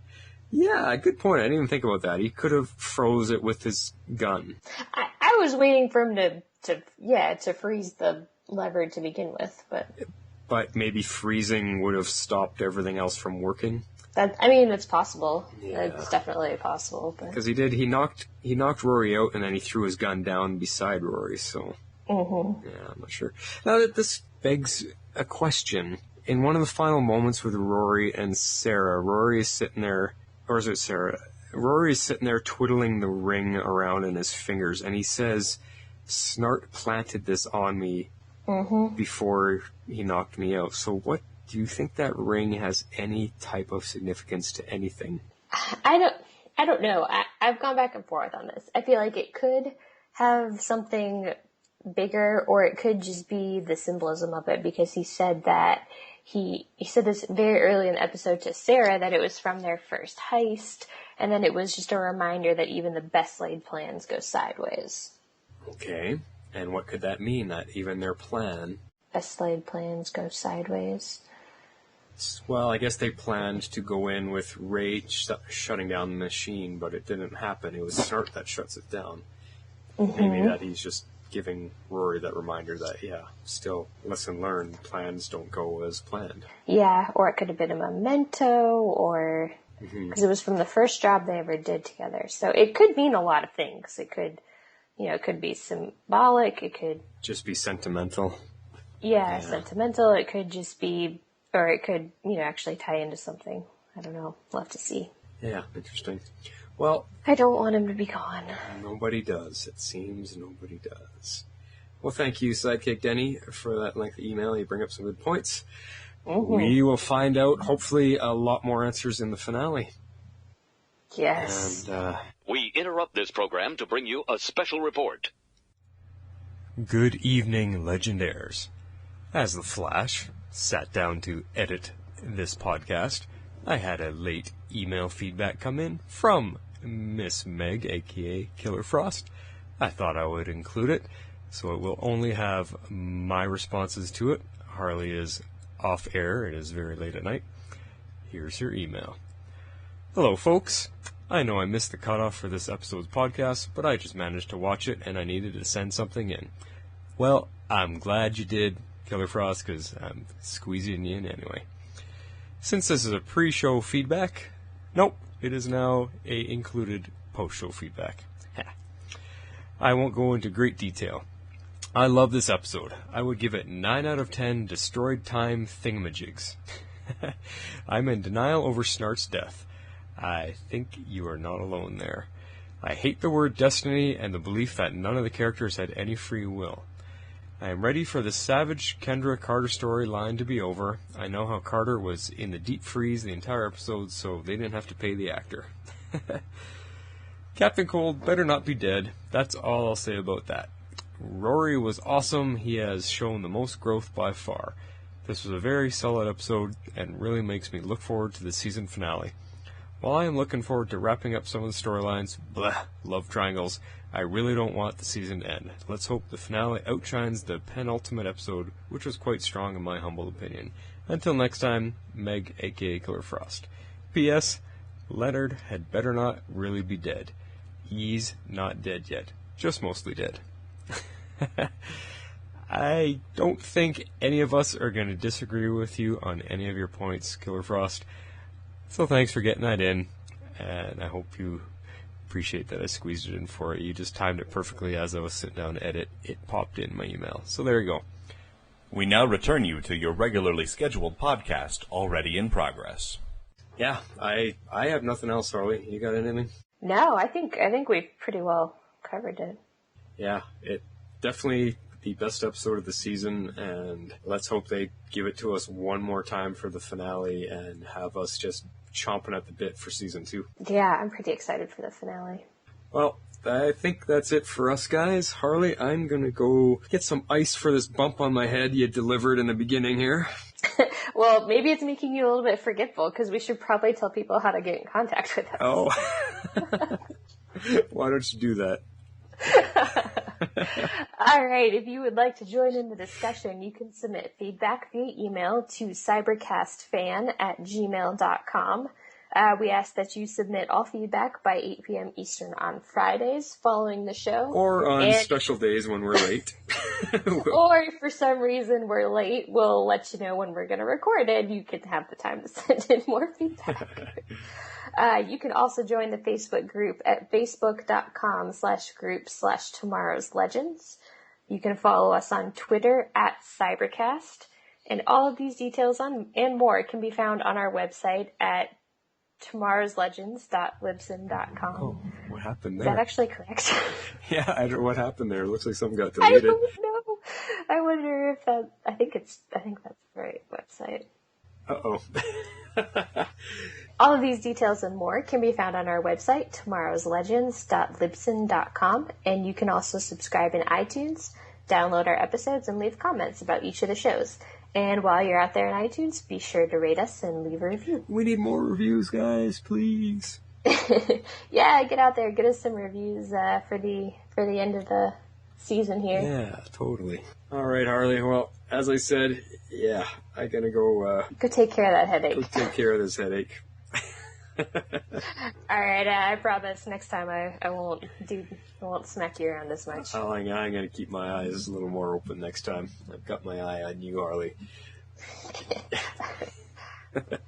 [SPEAKER 3] Yeah, good point. I didn't even think about that. He could have froze it with his gun.
[SPEAKER 2] I was waiting for him to freeze the lever to begin with,
[SPEAKER 3] but maybe freezing would have stopped everything else from working.
[SPEAKER 2] It's possible.
[SPEAKER 3] Yeah.
[SPEAKER 2] It's definitely possible.
[SPEAKER 3] Because he knocked Rory out, and then he threw his gun down beside Rory. So yeah, I'm not sure. Now that this begs a question. In one of the final moments with Rory and Sarah, Rory is sitting there, or is it Sarah? Rory is sitting there twiddling the ring around in his fingers, and he says, "Snart planted this on me before he knocked me out." So what do you think that ring has any type of significance to anything?
[SPEAKER 2] I don't know. I've gone back and forth on this. I feel like it could have something bigger, or it could just be the symbolism of it, because he said that he said this very early in the episode to Sarah, that it was from their first heist, and then it was just a reminder that even the best laid plans go sideways.
[SPEAKER 3] Okay, and what could that mean, that even their
[SPEAKER 2] best laid plans go sideways?
[SPEAKER 3] Well, I guess they planned to go in with Ray shutting down the machine, but it didn't happen. It was Snart that shuts it down. Maybe that he's just giving Rory that reminder that, still, lesson learned, plans don't go as planned. Yeah,
[SPEAKER 2] or it could have been a memento, or because it was from the first job they ever did together. So it could mean a lot of things. It could, it could be symbolic. It could
[SPEAKER 3] just be sentimental.
[SPEAKER 2] sentimental. It could just be, or it could, actually tie into something. I don't know. We'll have to see.
[SPEAKER 3] Yeah, interesting. Well,
[SPEAKER 2] I don't want him to be gone.
[SPEAKER 3] Nobody does. It seems nobody does. Well, thank you, Sidekick Denny, for that lengthy email. You bring up some good points. Mm-hmm. We will find out, hopefully, a lot more answers in the finale.
[SPEAKER 2] Yes.
[SPEAKER 3] And,
[SPEAKER 13] we interrupt this program to bring you a special report.
[SPEAKER 3] Good evening, Legendaires. As the Flash sat down to edit this podcast, I had a late email feedback come in from Miss Meg, a.k.a. Killer Frost. I thought I would include it, so it will only have my responses to it. Harley is off air. It is very late at night. Here's her email. Hello, folks. I know I missed the cutoff for this episode's podcast, but I just managed to watch it, and I needed to send something in. Well, I'm glad you did, Killer Frost, because I'm squeezing you in anyway. Since this is a pre-show feedback, nope, it is now a included post-show feedback. I won't go into great detail. I love this episode. I would give it 9 out of 10 destroyed time thingamajigs. I'm in denial over Snart's death. I think you are not alone there. I hate the word destiny and the belief that none of the characters had any free will. I am ready for the Savage Kendra Carter storyline to be over. I know how Carter was in the deep freeze the entire episode, so they didn't have to pay the actor. Captain Cold better not be dead. That's all I'll say about that. Rory was awesome. He has shown the most growth by far. This was a very solid episode and really makes me look forward to the season finale. While I am looking forward to wrapping up some of the storylines, love triangles, I really don't want the season to end. Let's hope the finale outshines the penultimate episode, which was quite strong in my humble opinion. Until next time, Meg, aka Killer Frost. P.S. Leonard had better not really be dead. He's not dead yet, just mostly dead. I don't think any of us are going to disagree with you on any of your points, Killer Frost. So thanks for getting that in, and I hope you appreciate that I squeezed it in for you. You just timed it perfectly as I was sitting down to edit. It popped in my email. So there you go.
[SPEAKER 14] We now return you to your regularly scheduled podcast, already in progress.
[SPEAKER 3] Yeah, I have nothing else, Harley. You got anything?
[SPEAKER 2] No, I think we've pretty well covered it.
[SPEAKER 3] Yeah, it definitely the best episode of the season, and let's hope they give it to us one more time for the finale and have us just chomping at the bit for season 2.
[SPEAKER 2] Yeah, I'm pretty excited for the finale.
[SPEAKER 3] Well, I think that's it for us, guys. Harley, I'm going to go get some ice for this bump on my head you delivered in the beginning here.
[SPEAKER 2] Well, maybe it's making you a little bit forgetful, because we should probably tell people how to get in contact with us.
[SPEAKER 3] Oh. Why don't you do that?
[SPEAKER 2] All right, if you would like to join in the discussion, you can submit feedback via email to cybercastfan@gmail.com. We ask that you submit all feedback by 8 p.m. Eastern on Fridays following the show.
[SPEAKER 3] Or on special days when we're late.
[SPEAKER 2] Or if for some reason we're late, we'll let you know when we're going to record it. You can have the time to send in more feedback. You can also join the Facebook group at facebook.com/group/tomorrowslegends. You can follow us on Twitter @Cybercast. And all of these details and more can be found on our website at tomorrowslegends.libsyn.com.
[SPEAKER 3] Oh, what happened there?
[SPEAKER 2] Is that actually correct?
[SPEAKER 3] Yeah, I don't know what happened there. It looks like something got deleted.
[SPEAKER 2] I don't know. I wonder if that. I think that's the right website.
[SPEAKER 3] Uh-oh.
[SPEAKER 2] All of these details and more can be found on our website, tomorrowslegends.libsyn.com, and you can also subscribe in iTunes, download our episodes, and leave comments about each of the shows. And while you're out there in iTunes, be sure to rate us and leave a review.
[SPEAKER 3] We need more reviews, guys, please.
[SPEAKER 2] Yeah, get out there, get us some reviews for the end of the season here.
[SPEAKER 3] Yeah, totally. All right, Harley. Well, as I said, yeah, I gotta go.
[SPEAKER 2] Go take care of that headache.
[SPEAKER 3] Go take care of this headache.
[SPEAKER 2] All right, I promise next time I won't smack you around as much.
[SPEAKER 3] Oh, I'm gonna keep my eyes a little more open next time. I've got my eye on you, Harley.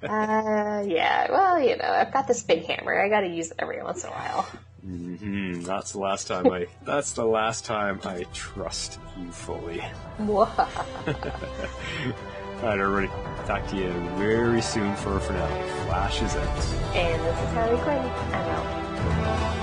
[SPEAKER 2] Yeah. Well, I've got this big hammer. I gotta use it every once in a while.
[SPEAKER 3] That's the last time I trust you fully. All right, everybody. Talk to you very soon for a finale. Flash is out.
[SPEAKER 2] And this is Harley Quinn. I'm out.